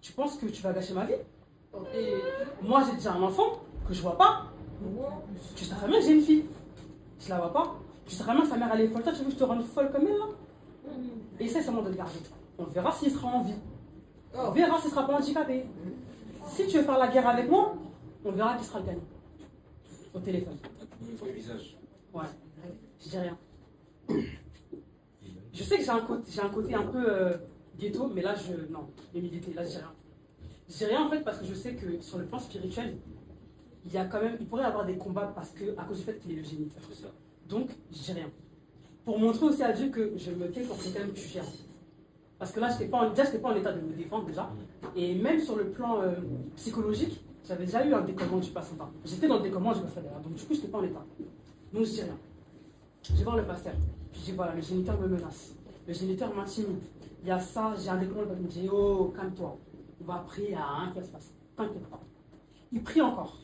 Tu penses que tu vas gâcher ma vie? Et moi, j'ai déjà un enfant que je vois pas. Tu sais très bien que j'ai une fille. Je la vois pas. Tu sais très bien que sa mère elle est folle. Toi, tu veux que je te rende folle comme elle là? Et essaie seulement de le garder. On verra s'il sera en vie. On verra s'il sera pas handicapé. Si tu veux faire la guerre avec moi, on verra qui sera le gagnant. Au téléphone. Le visage. Ouais. Je dis rien. Je sais que j'ai un côté un peu ghetto, mais là, non, l'humilité, là, je dis rien. Je dis rien en fait parce que je sais que sur le plan spirituel, il pourrait y avoir des combats parce que, à cause du fait qu'il est le géniteur. Donc, je dis rien. Pour montrer aussi à Dieu que je me tais quand c'est quand même tu gères. Parce que là, je n'étais pas en état de me défendre déjà. Et même sur le plan psychologique, j'avais déjà eu un décollement du placenta. J'étais dans le décollement du placenta. Donc du coup, je n'étais pas en état. Donc je dis rien. Je vais voir le pasteur. Je dis voilà, le géniteur me menace. Le géniteur m'intimide. Il y a ça, j'ai un décollement. Il me dit oh, calme-toi. On va prier, il y a rien qui va se passer. T'inquiète pas. Il prie encore.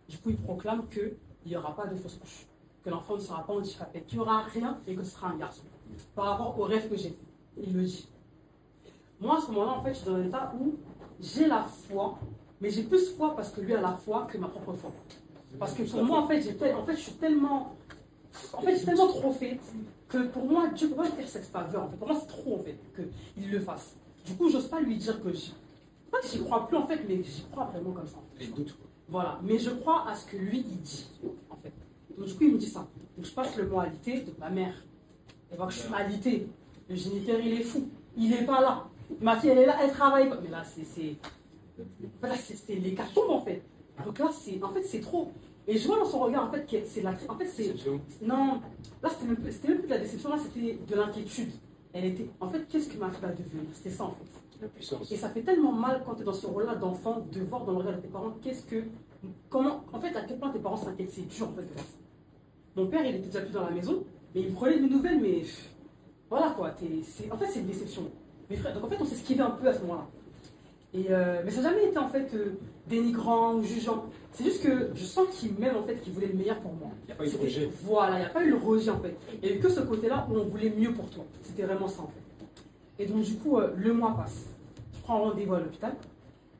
Du coup, il proclame qu'il n'y aura pas de fausse couche. Que l'enfant ne sera pas handicapé. Qu'il n'y aura rien et que ce sera un garçon. Par rapport au rêve que j'ai fait. Il me dit. Moi, à ce moment-là, en fait, je suis dans un état où j'ai la foi, mais j'ai plus foi parce que lui a la foi que ma propre foi. Parce que pour moi, en fait, je suis tellement... En fait, j'ai tellement trop fait que pour moi, Dieu ne peut pas me faire cette faveur. En fait. Pour moi, c'est trop, en fait, qu'il le fasse. Du coup, j'ose pas lui dire que pas que j'y crois plus, en fait, mais j'y crois vraiment comme ça. Les doutes. Voilà. Mais je crois à ce que lui, il dit, en fait. Donc, du coup, il me dit ça. Donc, je passe le mot alité de ma mère. Elle voit que je suis alité. Le géniteur, il est fou. Il n'est pas là. Ma fille, elle est là, elle travaille pas. Mais là, c'est l'hécatombe, en fait. Donc là, en fait, c'est trop. Et je vois dans son regard, en fait, que c'est la... En fait, c'est... Non, là, c'était même plus de la déception, là, c'était de l'inquiétude. Elle était... En fait, qu'est-ce que ma fille va devenir? C'était ça, en fait. La puissance. Et ça fait tellement mal quand tu es dans ce rôle-là d'enfant, de voir dans le regard de tes parents, comment... En fait, à quel point tes parents s'inquiètent, c'est dur, en fait, de faire ça. Mon père, il était déjà plus dans la maison, mais il me prenait des nouvelles, mais... Voilà, quoi. En fait, c'est une déception. Mes frères, donc en fait, on s'est esquivé un peu à ce moment-là. Mais ça n'a jamais été en fait dénigrant ou jugeant. C'est juste que je sens qu'il m'aime en fait, qu'il voulait le meilleur pour moi. Il n'y a pas eu de rejet. Voilà, il n'y a pas eu le rejet en fait. Il n'y a eu que ce côté-là où on voulait mieux pour toi. C'était vraiment ça en fait. Et donc du coup, le mois passe. Je prends un rendez-vous à l'hôpital.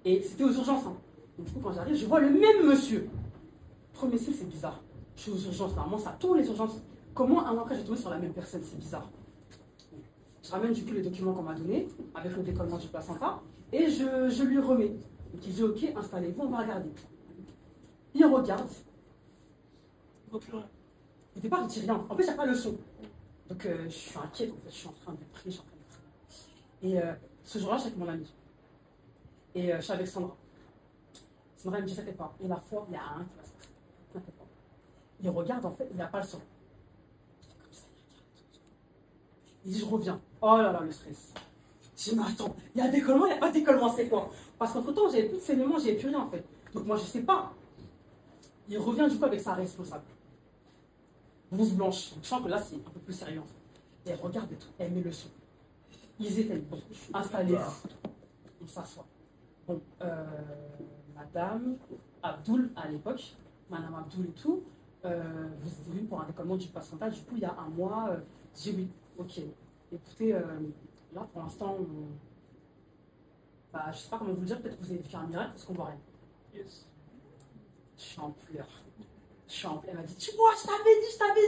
Et c'était aux urgences. Hein. Donc du coup, quand j'arrive, je vois le même monsieur. Premier signe, c'est bizarre. Je suis aux urgences. Normalement, ça tourne les urgences. Comment un mois après, j'ai tombé sur la même personne? C'est bizarre. Je ramène du coup les documents qu'on m'a donnés, avec le décollement du placenta, et je lui remets. Donc il dit ok, installez-vous, on va regarder. Il regarde. Au départ, il ne dit rien. En plus, il n'y a pas le son. Donc je suis inquiète, en fait. Je suis en train de prier, Et ce jour-là, je suis avec mon ami. Et je suis avec Sandra. Sandra me dit, t'inquiète pas. Et la foi, il n'y a rien qui va se passer. T'inquiète pas. Il regarde, en fait, il n'y a pas le son. Il dit, je reviens. Oh là là, le stress. Je dis, mais attends, il y a décollement, il n'y a pas de décollement, c'est quoi? Parce qu'entre temps, j'avais plus de saignement, j'avais plus rien en fait. Donc moi, je sais pas. Il revient du coup avec sa responsable. Blouse blanche. Je sens que là, c'est un peu plus sérieux en fait. Et elle regarde et tout, elle met le son. Ils étaient bon, installés. On s'assoit. Bon, Madame Abdoul à l'époque, Madame Abdoul et tout, vous êtes venue pour un décollement du placenta. Du coup, il y a un mois, j'ai dit oui. Ok, écoutez, là pour l'instant, je sais pas comment vous le dire, peut-être que vous avez fait un miracle parce qu'on voit rien. Yes. Je suis en pleurs. Elle m'a dit, tu vois, je t'avais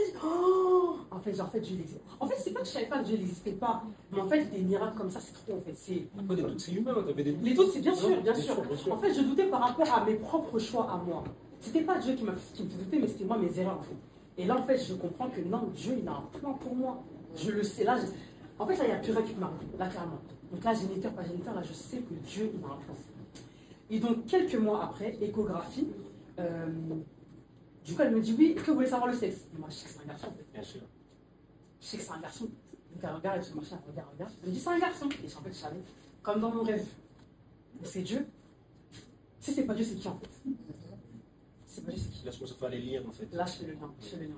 dit. Oh en fait, Dieu n'existe. En fait, c'est pas que je savais pas que Dieu n'existait pas, mais en fait, des miracles comme ça, c'est trop en fait. Après, des doutes, c'est humain, t'avais des doutes. Les doutes, c'est bien sûr, bien sûr. En fait, je doutais par rapport à mes propres choix à moi. C'était pas Dieu qui me faisait douter, mais c'était moi mes erreurs en fait. Et là, en fait, je comprends que non, Dieu, il a un plan pour moi. Je le sais, là, en fait, là, il n'y a plus rien qui m'arrive, là, clairement. Donc là, géniteur, pas géniteur, là, je sais que Dieu, il a un plan. Et donc, quelques mois après, échographie, du coup, elle me dit, oui, est-ce que vous voulez savoir le sexe? Et moi, je sais que c'est un garçon, en fait. Bien sûr. Je sais que c'est un garçon. Donc, elle regarde, elle se marche, elle regarde. Elle me dit, c'est un garçon. Et en fait, je savais, comme dans mon rêve. C'est Dieu. Si c'est pas Dieu, c'est qui, en fait? C'est pas Dieu, c'est qui? Là, je pense qu'il fallait lire, en fait. Là, je fais le lien.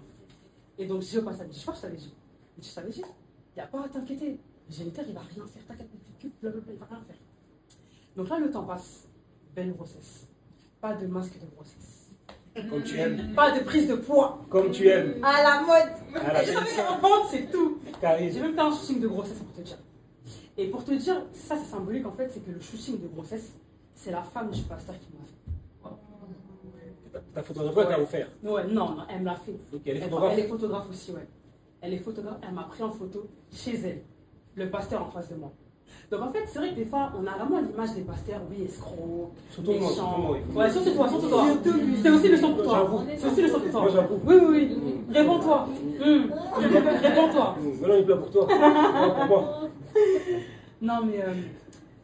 Et donc, je dis au passage, je crois que je t'avais dit. Je t'avais dit, il n'y a pas à t'inquiéter. Le géniteur, il va rien faire. T'inquiète, blablabla, il va rien faire. Donc là, le temps passe. Belle grossesse. Pas de masque de grossesse. Comme tu aimes. Pas de prise de poids. Comme tu aimes. À la mode. À la Et je savais qu'en vente, c'est tout. Carré. J'ai même fait un shooting de grossesse pour te dire. Et pour te dire, ça c'est symbolique en fait, c'est que le shooting de grossesse, c'est la femme du pasteur qui m'a fait. Ta photographe t'a offert. Ouais, non, non, elle me l'a fait. Donc elle est photographe. Elle est photographe aussi, ouais. Elle est photographe, elle m'a pris en photo chez elle, le pasteur en face de moi. Donc en fait, c'est vrai que des fois, on a vraiment l'image des pasteurs, oui, escrocs, Surtout moi, méchants. surtout Ouais, surtout toi, surtout toi. C'est aussi le son pour toi. J'avoue. C'est aussi le son pour toi. Moi, j'avoue. Oui, oui, oui. Réponds-toi. Réponds-toi. Maintenant, il est plat pour toi. Non, pour moi. Non, mais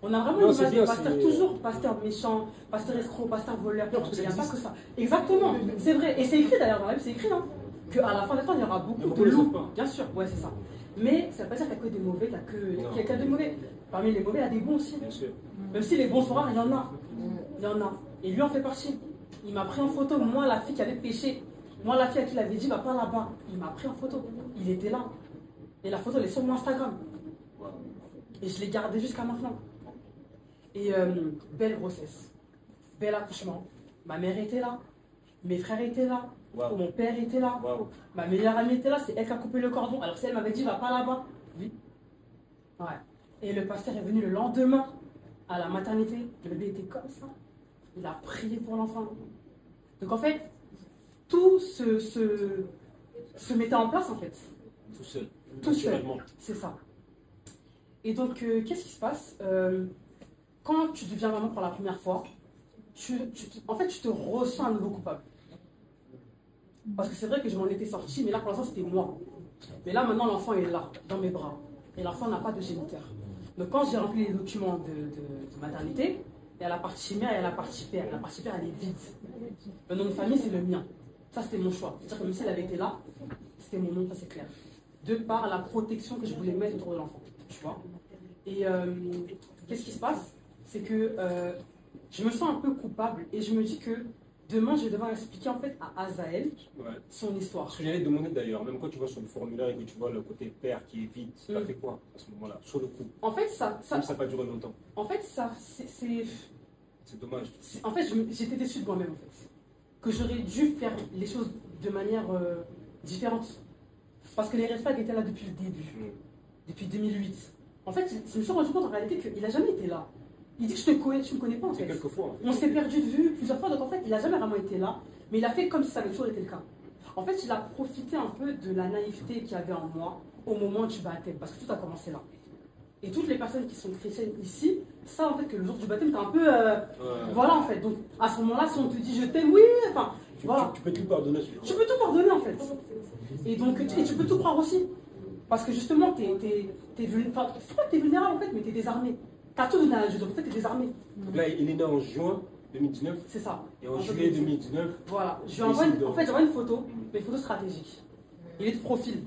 on a vraiment Non, une c'est image des bien, pasteurs, c'est- toujours pasteur méchant, pasteur escroc, pasteur voleur. Non, parce que Il n'y a ça pas existe. que ça. Exactement, c'est vrai. Et c'est écrit d'ailleurs dans la Bible, c'est écrit, hein, qu'à la fin des temps, il y aura beaucoup Mais de beaucoup le loups. savent pas. Bien sûr, ouais, c'est ça. Mais ça ne veut pas dire qu'il n'y a que des mauvais, qu'il y a que des mauvais. Parmi les mauvais, il y a des bons aussi. Bien sûr. Même si les bons sont rares, il y en a. Il y en a. Et lui en fait partie. Il m'a pris en photo, moi, la fille qui avait péché. Moi, la fille à qui il avait dit, va pas là-bas. Il m'a pris en photo. Il était là. Et la photo, elle est sur mon Instagram. Et je l'ai gardée jusqu'à maintenant. Et belle grossesse. Bel accouchement. Ma mère était là. Mes frères étaient là. Waouh. Mon père était là. Waouh. Ma meilleure amie était là. C'est elle qui a coupé le cordon. Alors si elle m'avait dit, va pas là-bas. Oui. Ouais. Et le pasteur est venu le lendemain à la maternité. Le bébé était comme ça. Il a prié pour l'enfant. Donc en fait, tout se mettait en place en fait. Tout seul. Tout seul. Naturellement. C'est ça. Et donc, qu'est-ce qui se passe quand tu deviens maman pour la première fois, en fait, tu te ressens un nouveau coupable. Parce que c'est vrai que je m'en étais sortie, mais là, pour l'instant, c'était moi. Mais là, maintenant, l'enfant est là, dans mes bras. Et l'enfant n'a pas de géniteur. Donc, quand j'ai rempli les documents de maternité, il y a la partie mère et il y a la partie père. La partie père, elle est vide. Le nom de famille, c'est le mien. Ça, c'était mon choix. C'est-à-dire que même si elle avait été là, c'était mon nom, ça c'est clair. De par la protection que je voulais mettre autour de l'enfant. Tu vois. Et qu'est-ce qui se passe? C'est que je me sens un peu coupable et je me dis que demain, je vais devoir expliquer en fait à Azaël Ouais. son histoire. Ce que j'allais te demander d'ailleurs, même quand tu vas sur le formulaire et que tu vois le côté père qui est vide, tu as fait quoi à ce moment-là, sur le coup? En fait, ça Comme ça n'a pas duré longtemps. en fait, ça, C'est dommage. en fait, j'étais déçue de moi-même en fait. Que j'aurais dû faire les choses de manière différente. Parce que les red flags étaient là depuis le début. Depuis 2008. En fait, je me suis rendu compte en réalité qu'il n'a jamais été là. Il dit que je te connais, tu ne me connais pas en C'est fait. quelques fois. En fait. On s'est perdu de vue plusieurs fois, donc en fait, il n'a jamais vraiment été là. Mais il a fait comme si ça avait toujours été le cas. En fait, il a profité un peu de la naïveté qu'il y avait en moi au moment du baptême, parce que tout a commencé là. Et toutes les personnes qui sont chrétiennes ici, ça en fait que le jour du baptême, t'es un peu... Voilà en fait. Donc à ce moment-là, si on te dit je t'aime, oui, enfin, voilà. Tu peux tout pardonner. Tu peux tout pardonner en fait. Et donc, tu peux tout croire aussi. Parce que justement, t'es vulnérable. C'est pas que t'es vulnérable en fait, mais t'es désarmé. T'as tout donné à Dieu, donc en fait, t'es désarmé. Donc là, il est né en juin 2019. C'est ça. Et en juillet 2019. Voilà. Je lui envoie en fait, j'envoie une photo, mais une photo stratégique. Il est de profil.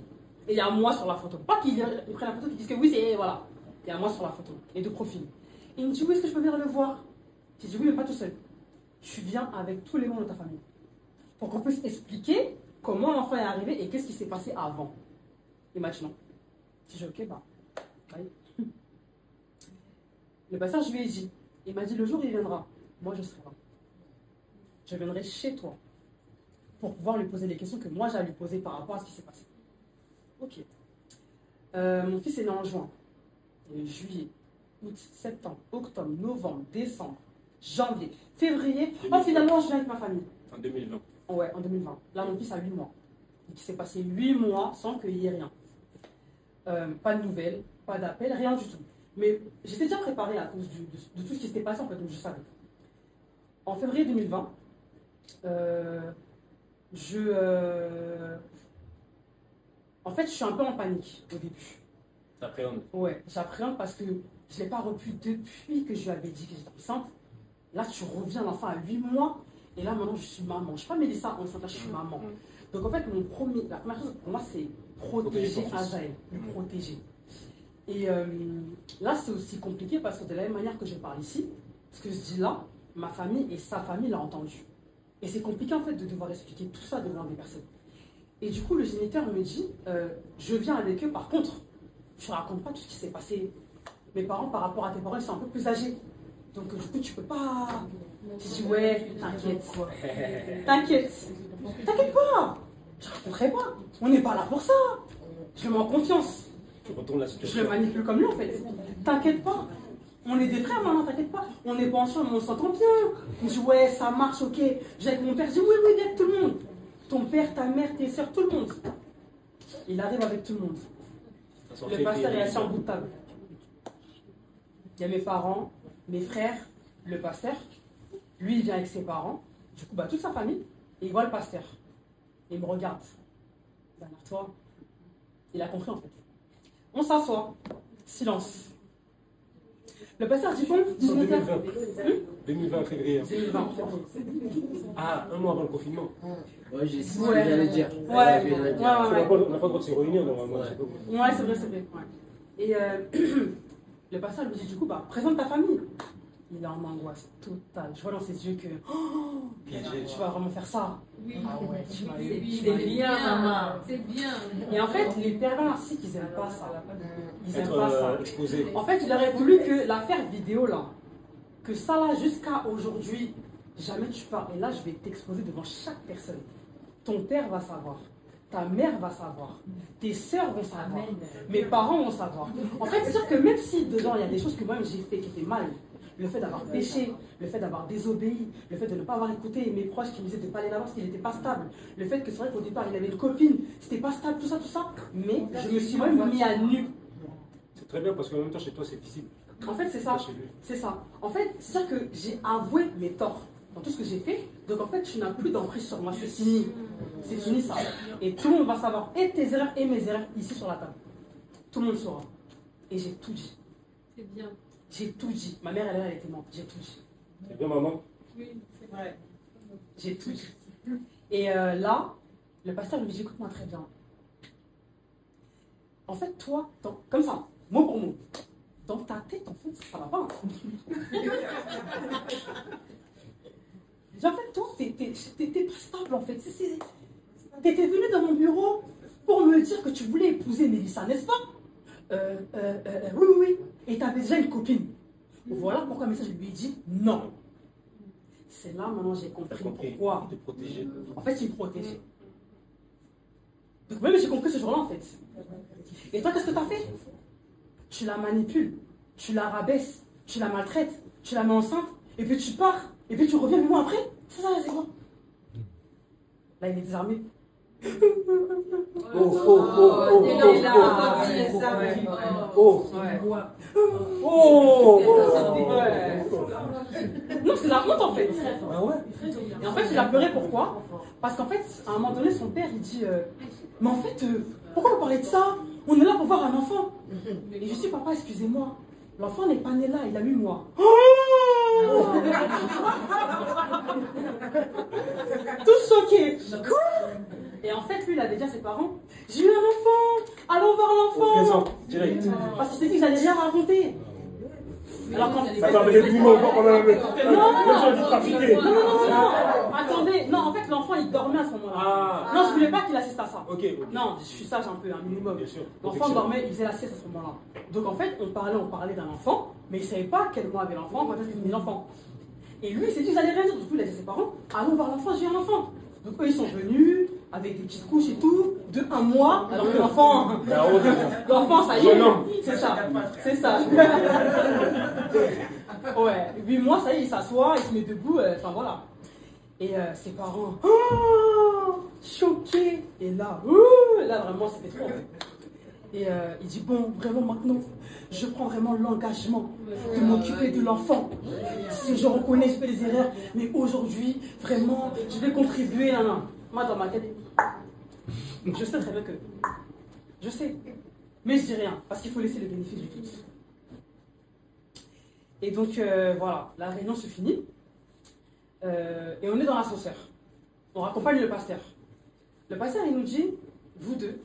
Et il y a moi sur la photo. Pas qu'il prenne la photo, qu'il dise que oui, c'est. Voilà. Il y a moi sur la photo. Et de profil. Et il me dit oui, est-ce que je peux venir le voir? J'ai dit oui, mais pas tout seul. Tu viens avec tous les membres de ta famille. Pour qu'on puisse expliquer comment l'enfant est arrivé et qu'est-ce qui s'est passé avant. Et maintenant, si j'ai ok, bah, bye. Le pasteur, je lui ai dit, il m'a dit le jour où il viendra, moi je serai là. Je viendrai chez toi pour pouvoir lui poser les questions que moi j'ai à lui poser par rapport à ce qui s'est passé. Ok. Mon fils est né en juin, juillet, août, septembre, octobre, novembre, décembre, janvier, février. Oh, finalement, je viens avec ma famille. En 2020. Ouais, en 2020. Là, mon fils a 8 mois. Donc, il s'est passé 8 mois sans qu'il y ait rien. Pas de nouvelles, pas d'appel, rien du tout. Mais j'étais déjà préparée à cause de tout ce qui s'était passé, en fait, donc je savais. En février 2020, en fait, je suis un peu en panique au début. T'appréhendes. Ouais, j'appréhende parce que je ne l'ai pas repu depuis que je lui avais dit que j'étais enceinte. Là, tu reviens, l'enfant à 8 mois, et là, maintenant, je suis maman. Je ne suis pas Mélissa enceinte, là, je suis maman. Donc, en fait, la première chose pour moi, c'est protéger Azaël, le protéger. Et là, c'est aussi compliqué parce que de la même manière que je parle ici, ce que je dis là, ma famille et sa famille l'ont entendu. Et c'est compliqué, en fait, de devoir expliquer tout ça devant des personnes. Et du coup, le géniteur me dit, je viens avec eux, par contre, je ne raconte pas tout ce qui s'est passé. Mes parents, par rapport à tes parents, ils sont un peu plus âgés. Donc, du coup, tu peux pas... Je dis, ouais, t'inquiète. T'inquiète. T'inquiète pas. Je raconterai pas. On n'est pas là pour ça. Je me mets en confiance. Tu retournes la Je situation. le manipule comme lui en fait. T'inquiète pas. On est des frères maintenant, t'inquiète pas. On n'est pas ensemble, mais on s'entend bien. Il dit ouais, ça marche, ok. J'ai avec mon père, je dis oui, oui, viens avec tout le monde. Ton père, ta mère, tes soeurs, tout le monde. Il arrive avec tout le monde. Le pasteur est assis en bout de table. Il y a mes parents, mes frères, le pasteur. Lui, il vient avec ses parents. Du coup, bah, toute sa famille. Et il voit le pasteur. Et il me regarde. Derrière toi. Il a compris en fait. On s'assoit. Silence. Le pasteur dit bon, C'est en 19h. 2020 février. 2020. Ah, un mois avant le confinement. Ouais, j'ai ce que j'allais dire. Ouais, ouais, On ouais. n'a pas le droit de se réunir normalement. Ouais, c'est vrai, c'est vrai. Ouais. Et le pasteur lui dit du coup, bah, présente ta famille. Il est en angoisse totale. Je vois dans ses yeux que oh, tu vas vraiment faire ça. Oui. Ah ouais, tu vas C'est bien, maman. C'est bien. Et en fait, les pervers narcissiques, ils n'aiment pas ça. Ils n'aiment pas ça. Être exposé. En fait, il aurait voulu que l'affaire vidéo là, que ça là, jusqu'à aujourd'hui, jamais tu parles. Et là, je vais t'exposer devant chaque personne. Ton père va savoir. Ta mère va savoir. Tes sœurs vont savoir. Mes parents vont savoir. En fait, c'est sûr que même si dedans, il y a des choses que moi-même j'ai fait qui étaient mal, le fait d'avoir péché, le fait d'avoir désobéi, le fait de ne pas avoir écouté mes proches qui me disaient de ne pas aller là-bas parce qu'il n'était pas stable, le fait que c'est vrai qu'au départ il avait une copine, c'était pas stable, tout ça, mais je me suis même mis à nu. C'est très bien parce qu'en même temps, chez toi, c'est visible. En fait, c'est ça. Chez lui. C'est ça. En fait, c'est-à-dire que j'ai avoué mes torts dans tout ce que j'ai fait, donc en fait, tu n'as plus d'emprise sur moi, c'est fini. C'est fini ça. Et tout le monde va savoir, et tes erreurs et mes erreurs, ici sur la table. Tout le monde saura. Et j'ai tout dit. C'est bien. J'ai tout dit. Ma mère, elle était morte. J'ai tout dit. C'est bien, maman. Oui, c'est vrai. J'ai tout dit. Et là, le pasteur lui dit, écoute-moi très bien. En fait, toi, comme ça, mot pour mot, dans ta tête, en fait, ça va pas. En fait, toi, t'es pas stable, en fait. T'étais venu dans mon bureau pour me dire que tu voulais épouser Mélissa, n'est-ce pas? Oui, oui, oui. Et tu avais déjà une copine. Voilà pourquoi le message lui dit non. C'est là maintenant j'ai compris pourquoi. De protéger. En fait, il me protégeait. Donc même j'ai compris ce jour-là en fait. Et toi, qu'est-ce que tu as fait? Tu la manipules, tu la rabaisses, tu la maltraites, tu la mets enceinte, et puis tu pars, et puis tu reviens avec moi après. C'est ça, c'est quoi? Là, il est désarmé. Non, c'est la honte en fait. Ah ouais? Et en fait, il a pleuré pourquoi? Parce qu'en fait, à un moment donné, son père, il dit mais en fait, pourquoi vous parlez de ça? On est là pour voir un enfant. Et je dis, papa, excusez-moi, l'enfant n'est pas né là, il a 8 mois. Tout choqué. Et en fait, lui, il avait dit à ses parents, j'ai eu un enfant, allons voir l'enfant. Présent, direct. Parce qu'il s'est dit que j'allais rien raconter. Alors quand... Attends, mais les mots encore quand même. Non, attendez, non, en fait, l'enfant, il dormait à ce moment-là. Ah. Non, je voulais pas qu'il assiste à ça. Ok. Non, je suis sage un peu, un minimum. Bien sûr. L'enfant dormait, il faisait la sieste à ce moment-là. Donc en fait, on parlait d'un enfant, mais il ne savait pas quel mois avait l'enfant, quand est-ce qu'il venait l'enfant. Et lui, il s'est dit, j'allais rien dire. Du coup, il a dit à ses parents, allons voir l'enfant, j'ai un enfant. Donc eux, ils sont venus, avec des petites couches et tout, de 1 mois, alors que l'enfant, ça y est, c'est ça, c'est ça. Ouais, 8 mois, ça y est, il s'assoit, il se met debout, enfin voilà. Et ses parents, oh, choqués. Et là, là vraiment, c'était trop. Et il dit, bon, vraiment maintenant, je prends vraiment l'engagement de m'occuper de l'enfant. Si je reconnais, je fais des erreurs, mais aujourd'hui, vraiment, je vais contribuer. Non, non. Moi, dans ma tête, je sais très bien que... Je sais. Mais je dis rien, parce qu'il faut laisser le bénéfice du doute. Et donc, voilà, la réunion se finit. Et on est dans l'ascenseur. On raccompagne le pasteur. Le pasteur, il nous dit, vous deux,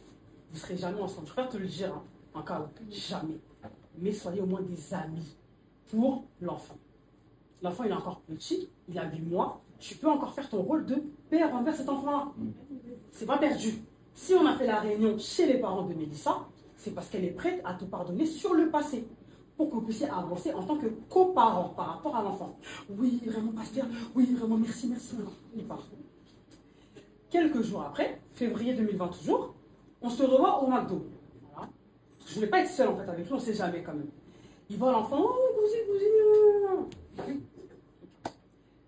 vous ne serez jamais ensemble. Je préfère te le dire, hein, en cas où, jamais. Mais soyez au moins des amis pour l'enfant. L'enfant, il est encore petit, il a 8 mois. Tu peux encore faire ton rôle de père envers cet enfant-là. C'est pas perdu. Si on a fait la réunion chez les parents de Mélissa, c'est parce qu'elle est prête à te pardonner sur le passé. Pour que vous puissiez avancer en tant que coparent par rapport à l'enfant. Oui, vraiment, pasteur. Oui, vraiment, merci, merci. Il part. Quelques jours après, février 2020 toujours, on se revoit au McDo. Voilà. Je voulais pas être seule en fait avec lui, on sait jamais quand même. Il voit l'enfant, oh, Gouzi.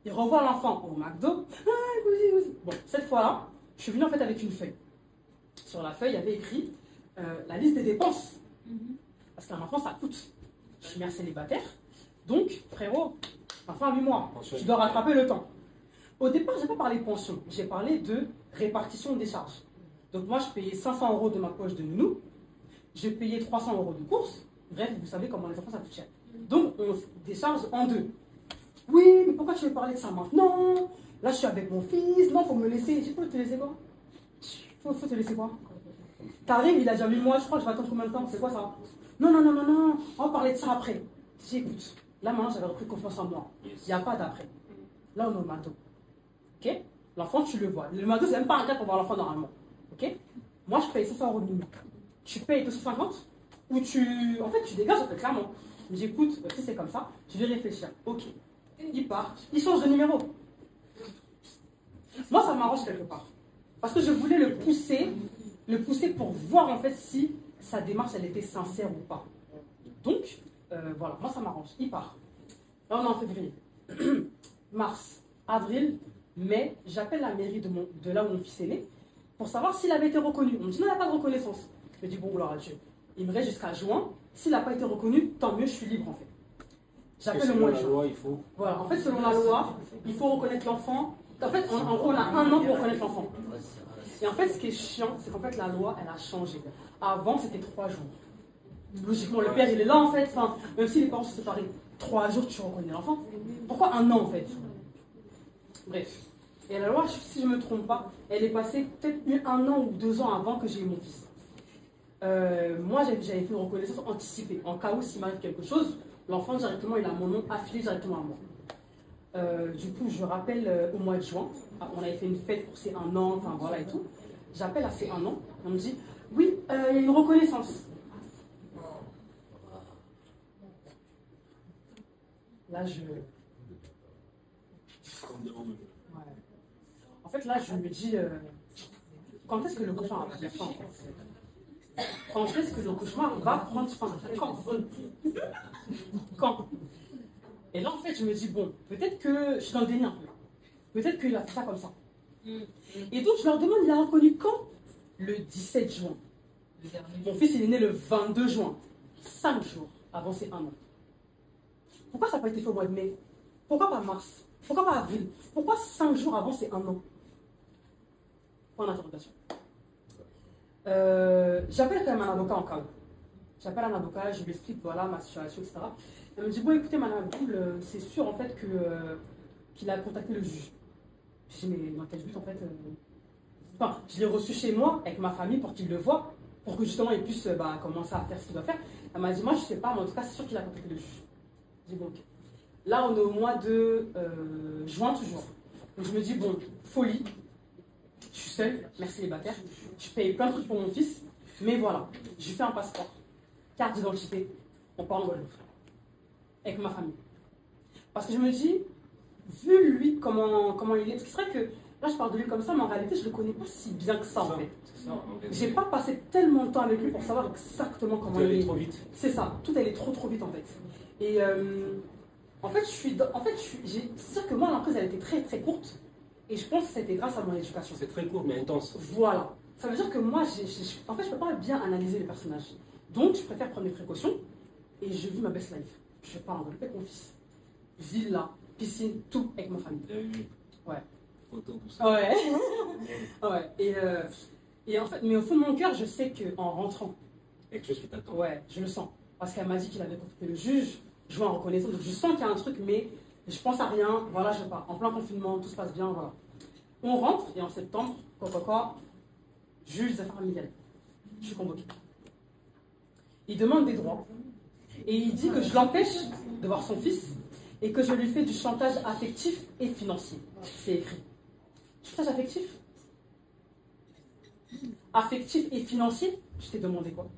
Il revoit l'enfant au McDo, ah, Gouzi. Bon, cette fois-là, je suis venue en fait avec une feuille. Sur la feuille, il y avait écrit la liste des dépenses. Parce qu'un enfant, ça coûte. Je suis mère célibataire, donc, frérot, enfant à 8 mois, tu dois rattraper le temps. Au départ, je n'ai pas parlé de pension, j'ai parlé de répartition des charges. Donc moi, je payais 500 € de ma poche de nounou, je payais 300 € de courses. Bref, vous savez comment les enfants, ça coûte cher. Donc, on décharge en deux. Oui, mais pourquoi tu veux parler de ça maintenant? Là, je suis avec mon fils, non, faut me laisser. J'ai faut te laisser quoi? Faut te laisser quoi? T'arrives, il a déjà 8 mois, je crois que je vais attendre combien de temps? C'est quoi ça? Non, on va parler de ça après. J'écoute. Là, maintenant, j'avais repris confiance en moi. Il n'y a pas d'après. Là, on est au McDo. Ok? L'enfant, tu le vois. Le McDo, c'est même pas un cas pour voir l'enfant normalement. Ok? Moi, je paye 500 € de nounou. Tu payes 250 ou tu. En fait, tu dégages, en fait, clairement. Je me dis, écoute, si c'est comme ça, je vais réfléchir. Ok. Il part. Il change de numéro. Moi, ça m'arrange quelque part. Parce que je voulais le pousser pour voir, en fait, si sa démarche, elle était sincère ou pas. Donc, voilà, moi, ça m'arrange. Il part. Là, on est en février. Mars, avril, mai, j'appelle la mairie de là où mon fils est né pour savoir s'il avait été reconnu. On me dit, non, il n'y a pas de reconnaissance. Je me dis, bon, alors, Dieu. Il me reste jusqu'à juin. S'il n'a pas été reconnu, tant mieux, je suis libre, en fait. J'appelle le mois de juin. Voilà, en fait, selon la loi, il faut reconnaître l'enfant. En fait, en gros, on a 1 an pour reconnaître l'enfant. Et en fait, ce qui est chiant, c'est qu'en fait, la loi, elle a changé. Avant, c'était 3 jours. Logiquement, le père, il est là, en fait. Enfin, même si les parents sont séparés, 3 jours, tu reconnais l'enfant. Pourquoi 1 an, en fait? Bref. Et la loi, si je ne me trompe pas, elle est passée peut-être 1 an ou 2 ans avant que j'ai eu mon fils. Moi, j'avais fait une reconnaissance anticipée. En cas où, s'il m'arrive quelque chose, l'enfant, directement, il a mon nom affilié directement à moi. Du coup, je rappelle au mois de juin, on avait fait une fête pour ses 1 an, enfin voilà et tout. J'appelle à ses 1 an, on me dit, oui, il y a une reconnaissance. Là, Ouais. En fait, là, je me dis, quand est-ce que le cauchemar va faire fin, en fait? Quand est-ce que le cauchemar va prendre fin? Quand? Et là, en fait, je me dis, bon, peut-être que je suis dans le déni un peu. Peut-être qu'il a fait ça comme ça. Et donc, je leur demande, il a reconnu quand? Le 17 juin. Mon fils, il est né le 22 juin. 5 jours avant ses 1 an. Pourquoi ça n'a pas été fait au mois de mai? Pourquoi pas mars? Pourquoi pas avril? Pourquoi 5 jours avant ses 1 an? Point d'interrogation. J'appelle quand même un avocat en cas où. J'appelle un avocat, je lui explique voilà ma situation, etc. Elle me dit, bon écoutez madame Abdoul, c'est sûr en fait qu'il a contacté le juge. Je dis, mais dans quel but en fait Enfin, je l'ai reçu chez moi avec ma famille pour qu'il le voie, pour que justement il puisse commencer à faire ce qu'il doit faire. Elle m'a dit, moi je sais pas, mais en tout cas c'est sûr qu'il a contacté le juge. Je dis, bon ok. Là on est au mois de juin toujours. Donc je me dis, bon, folie. Je suis seule, mère célibataire. Je paye plein de trucs pour mon fils. Mais voilà, je lui fais un passeport, carte d'identité, on part en Guadeloupe. Avec ma famille. Parce que je me dis, vu lui, comment il est, parce que c'est vrai que là je parle de lui comme ça, mais en réalité je le connais pas si bien que ça en fait. J'ai pas passé tellement de temps avec lui pour savoir exactement comment il est. Trop vite. C'est ça, tout allait trop vite en fait. Et en fait, c'est-à-dire que moi l'entreprise elle était très courte. Et je pense que c'était grâce à mon éducation. C'est très court mais intense. Voilà. Ça veut dire que moi, en fait, je ne peux pas bien analyser les personnages. Donc, je préfère prendre des précautions. Et je vis ma best life. Je pars en Guadeloupe avec mon fils. Villa, piscine, tout avec ma famille. Ouais. Photo, tout ça. Ouais. Ouais. Et en fait, mais au fond de mon cœur, je sais qu'en rentrant. Quelque chose qui t'attend. Ouais, je le sens. Parce qu'elle m'a dit qu'il avait contacté le juge. Je vois en reconnaissance. Donc, je sens qu'il y a un truc, mais je pense à rien. Voilà, je pars. En plein confinement, tout se passe bien. Voilà. On rentre et en septembre, quoi, juge des affaires familiales. Je suis convoqué. Il demande des droits. Et il dit que je l'empêche de voir son fils et que je lui fais du chantage affectif et financier. C'est écrit. Chantage affectif? Affectif et financier? Je t'ai demandé quoi?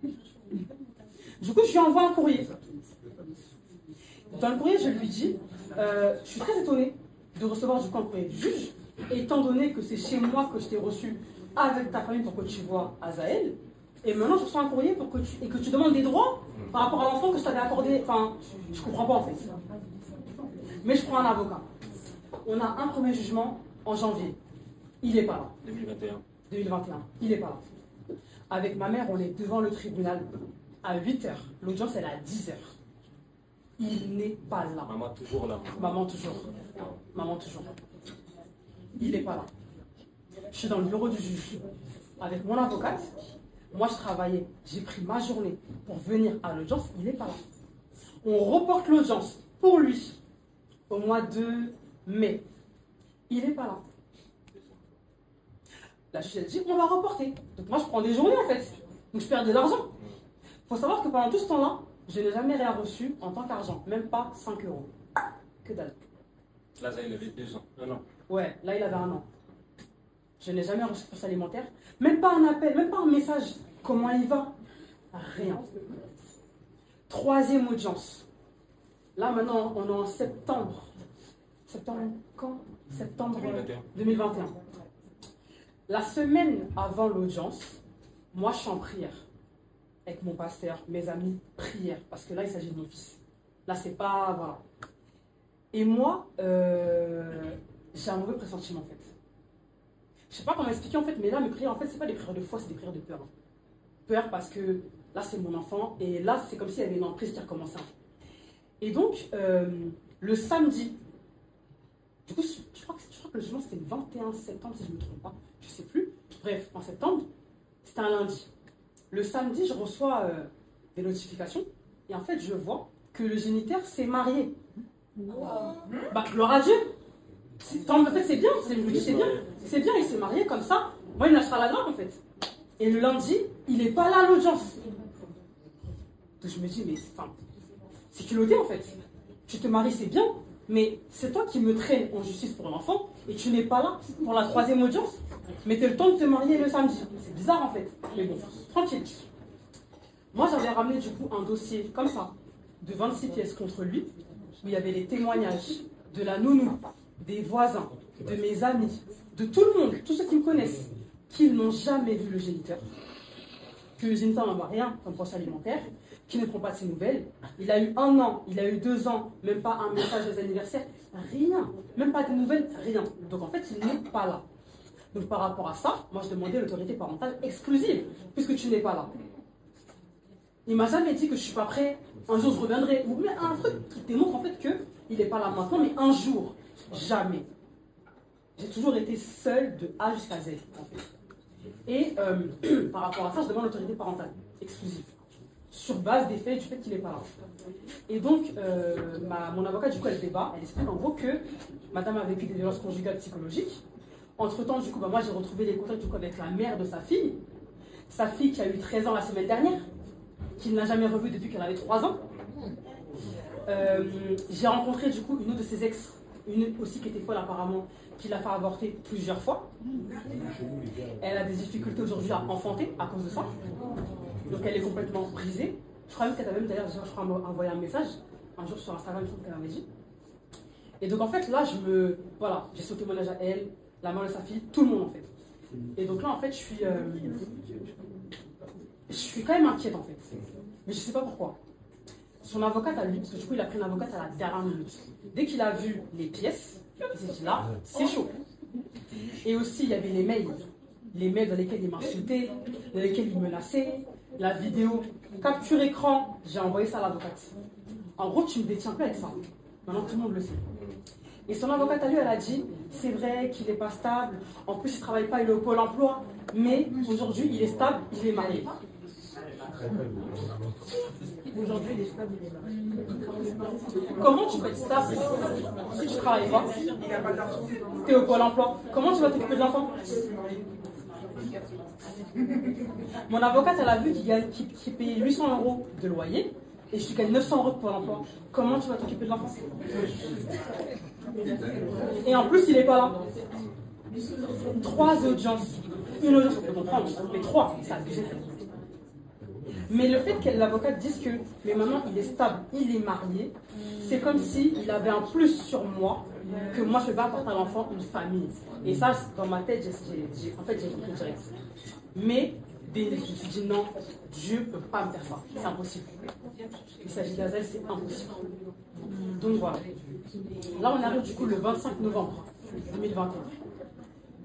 Du coup, je lui envoie un courrier. Dans le courrier, je lui dis, je suis très étonnée de recevoir du coup un courrier du juge, étant donné que c'est chez moi que je t'ai reçu avec ta famille pour que tu vois Azaël. Et maintenant, je reçois un courrier pour que tu demandes des droits par rapport à l'enfant que je t'avais accordé. Enfin, je comprends pas en fait. Mais je prends un avocat. On a un premier jugement en janvier. Il n'est pas là. 2021. Il n'est pas là. Avec ma mère, on est devant le tribunal à 8h. L'audience, elle est à 10h. Il n'est pas là. Maman toujours là. Maman toujours. Maman toujours. Il n'est pas là. Je suis dans le bureau du juge avec mon avocate. Moi, je travaillais. J'ai pris ma journée pour venir à l'audience. Il n'est pas là. On reporte l'audience pour lui au mois de mai. Il n'est pas là. La juge, elle dit, on va reporter. Donc moi, je prends des journées, en fait. Donc je perds de l'argent. Il faut savoir que pendant tout ce temps-là, je n'ai jamais rien reçu en tant qu'argent. Même pas 5 €. Que dalle. Là, il avait 2 ans. Un an. Ouais, là, il avait 1 an. Je n'ai jamais reçu de poste alimentaire. Même pas un appel, même pas un message. Comment il va? Rien. 3e audience. Là, maintenant, on est en septembre. Septembre quand? Septembre 2021. La semaine avant l'audience, moi, je suis en prière. Avec mon pasteur, mes amis, prière. Parce que là, il s'agit de mon fils. Là, c'est pas... Voilà. Et moi, j'ai un mauvais pressentiment, en fait. Je sais pas comment expliquer, en fait, mais là, mes prières, en fait, c'est pas des prières de foi, c'est des prières de peur. Peur parce que là, c'est mon enfant. Et là, c'est comme s'il y avait une emprise qui recommençait. Et donc, le samedi, du coup, je crois que le jugement, c'était le 21 septembre, si je ne me trompe pas. Je sais plus. Bref, en septembre, c'était un lundi. Le samedi, je reçois des notifications. Et en fait, je vois que le géniteur s'est marié. Wow. Bah, gloire à Dieu. En fait, c'est bien. Je me dis, c'est bien. C'est bien, il s'est marié comme ça. Moi, il me lâchera la grappe, en fait. Et le lundi, il n'est pas là à l'audience. Donc, je me dis, mais c'est culotté, en fait. Tu te maries, c'est bien. Mais c'est toi qui me traînes en justice pour l'enfant. Et tu n'es pas là pour la 3e audience. Mais tu as le temps de te marier le samedi. C'est bizarre, en fait. Mais bon, tranquille. Moi, j'avais ramené, du coup, un dossier comme ça, de 26 pièces contre lui, où il y avait les témoignages de la nounou, des voisins, de mes amis, de tout le monde, tous ceux qui me connaissent, qui n'ont jamais vu le géniteur, que le géniteur n'envoie rien comme poste alimentaire, qui ne prend pas de ses nouvelles. Il a eu 1 an, il a eu 2 ans, même pas un message des anniversaires, rien, même pas de nouvelles, rien. Donc en fait, il n'est pas là. Donc par rapport à ça, moi je demandais l'autorité parentale exclusive, puisque tu n'es pas là. Il m'a jamais dit que je suis pas prêt, un jour je reviendrai, ou bien un truc qui démontre en fait qu'il n'est pas là maintenant, mais un jour, jamais. J'ai toujours été seule de A jusqu'à Z, en fait. Et par rapport à ça, je demande l'autorité parentale exclusive, sur base des faits, du fait qu'il n'est pas là. Et donc, mon avocat, du coup, elle débat, elle explique en gros que madame a vécu des violences conjugales psychologiques. Entre-temps, du coup, moi, j'ai retrouvé les contacts du coup, avec la mère de sa fille qui a eu 13 ans la semaine dernière, qu'il n'a jamais revue depuis qu'elle avait 3 ans. J'ai rencontré, du coup, une autre de ses ex, une aussi qui était folle apparemment, qui l'a fait avorter plusieurs fois. Elle a des difficultés aujourd'hui à enfanter à cause de ça. Donc elle est complètement brisée. Je crois même qu'elle a même d'ailleurs, je crois, envoyé un message un jour sur Instagram, je trouve qu'elle avait dit. Et donc en fait là, voilà, j'ai sauté mon âge à elle, la mère de sa fille, tout le monde en fait. Et donc là en fait, je suis quand même inquiète en fait. Mais je sais pas pourquoi. Son avocate à lui, parce que du coup il a pris une avocate à la dernière minute. Dès qu'il a vu les pièces, il s'est dit là, c'est chaud. Et aussi il y avait les mails dans lesquels il m'insultait, dans lesquels il menaçait, la vidéo, capture écran, j'ai envoyé ça à l'avocate. En gros, tu ne me détiens plus avec ça. Maintenant tout le monde le sait. Et son avocate à lui, elle a dit, c'est vrai qu'il n'est pas stable, en plus il ne travaille pas, il est au Pôle emploi, mais aujourd'hui il est stable, il est marié. Aujourd'hui, il est stable, il est marié. Comment tu peux être stable si tu ne travailles pas? Tu es au Pôle emploi. Comment tu vas t'occuper de l'enfant? Mon avocate, elle a vu qu'il payait 800 € de loyer et je gagne 900 € de Pôle emploi. Comment tu vas t'occuper de l'enfant? Et en plus, il n'est pas là. 3 audiences. Une audience, on peut comprendre, mais 3, c'est abusé. Mais le fait que l'avocate dise que, mais maintenant il est stable, il est marié, c'est comme s'il avait un plus sur moi, que moi je ne peux pas apporter à l'enfant une famille. Et ça, dans ma tête, en fait, j'ai compris direct. Mais déni. Je me suis dit non, Dieu ne peut pas me faire ça. C'est impossible. Il s'agit d'Azazel, c'est impossible. Donc voilà. Là, on arrive du coup le 25 novembre 2021.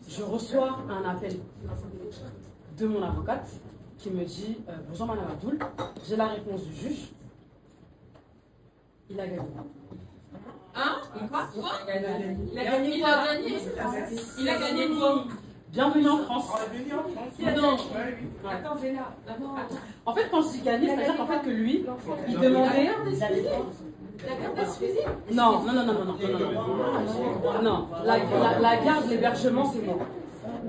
Je reçois un appel de mon avocate qui me dit bonjour Madame Abdoul, j'ai la réponse du juge. Il a gagné. Hein? Quoi? Il a gagné. Il a gagné quoi? Il a gagné quoi? Bienvenue en France. Non. Ouais. Attends, c'est là. En fait, quand je dis gagner, c'est-à-dire qu'en fait que lui, il demandait. La carte d'exclusive? Non, non, non, non, non, non, non, non, non. La garde, l'hébergement, c'est moi.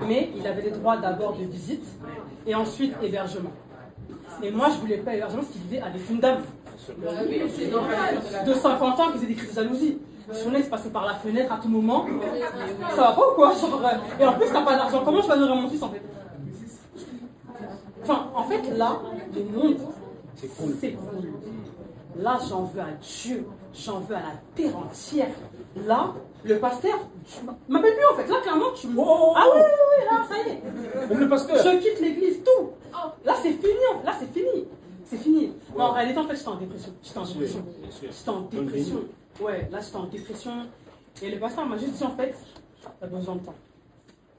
Mais il avait des droits d'abord de visite et ensuite hébergement. Et moi, je voulais pas hébergement parce qu'il vivait avec une dame C'est normal. de 50 ans qui faisait des crises de jalousie. Son ex passait par la fenêtre à tout moment. Ça va pas ou quoi? Genre, et en plus, t'as pas d'argent. Comment je vais nourrir mon fils en fait? Enfin, en fait, là, le monde, c'est cool. Là, j'en veux à Dieu, j'en veux à la terre entière. Là, le pasteur, tu m'appelles plus en fait. Là, clairement, tu me. Ah oui, oui, oui, là, ça y est. Même le pasteur. Je quitte l'église, tout. Là, c'est fini. Là, c'est fini. C'est fini. Non, en réalité, en fait, j'étais en dépression. J'étais en dépression. J'étais en dépression. Ouais, là, j'étais en dépression. Et le pasteur m'a juste dit, en fait, t'as besoin de temps.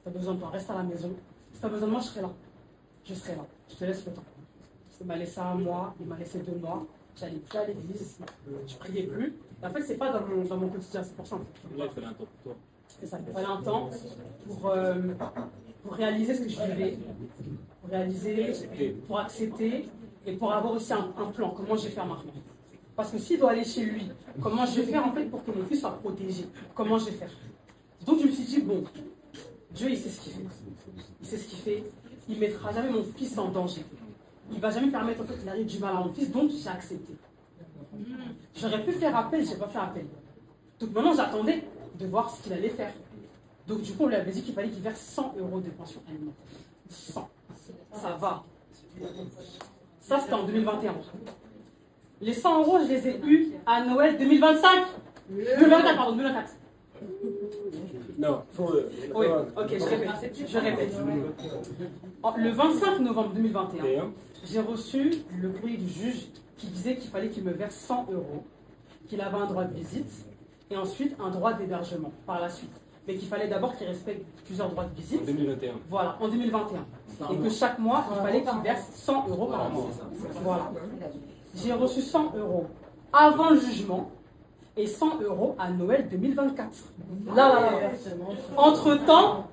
T'as besoin de temps. Reste à la maison. Si t'as besoin de moi, je serai là. Je serai là. Je te laisse le temps. Il m'a laissé un mois, il m'a laissé 2 mois. J'allais plus à l'église, je priais plus. Et en fait, c'est pas dans mon quotidien, c'est pour ça. Là, il fallait un temps pour toi. C'est ça, il fallait un temps pour réaliser ce que je vivais, pour réaliser, pour accepter et pour avoir aussi un plan. Comment je vais faire maintenant? Parce que s'il doit aller chez lui, comment je vais faire en fait pour que mon fils soit protégé? Comment je vais faire? Donc je me suis dit, bon, Dieu il sait ce qu'il fait. Il sait ce qu'il fait. Il ne mettra jamais mon fils en danger. Il ne va jamais permettre en fait, qu'il arrive du mal à mon fils, donc j'ai accepté. J'aurais pu faire appel, je n'ai pas fait appel. Donc maintenant j'attendais de voir ce qu'il allait faire. Donc du coup on lui avait dit qu'il fallait qu'il verse 100 € de pension alimentaire. 100. Ça va. Ça c'était en 2021. Les 100 €, je les ai eus à Noël 2025. 2024, pardon, 2024. Non, faut. Oui, ok, je répète. Le 25 novembre 2021, j'ai reçu le courrier du juge qui disait qu'il fallait qu'il me verse 100 €, qu'il avait un droit de visite et ensuite un droit d'hébergement par la suite. Mais qu'il fallait d'abord qu'il respecte plusieurs droits de visite. En 2021. Voilà, en 2021. Et que chaque mois, il fallait qu'il verse 100 € par mois. Voilà. J'ai reçu 100 € avant le jugement et 100 € à Noël 2024. Là. Entre-temps,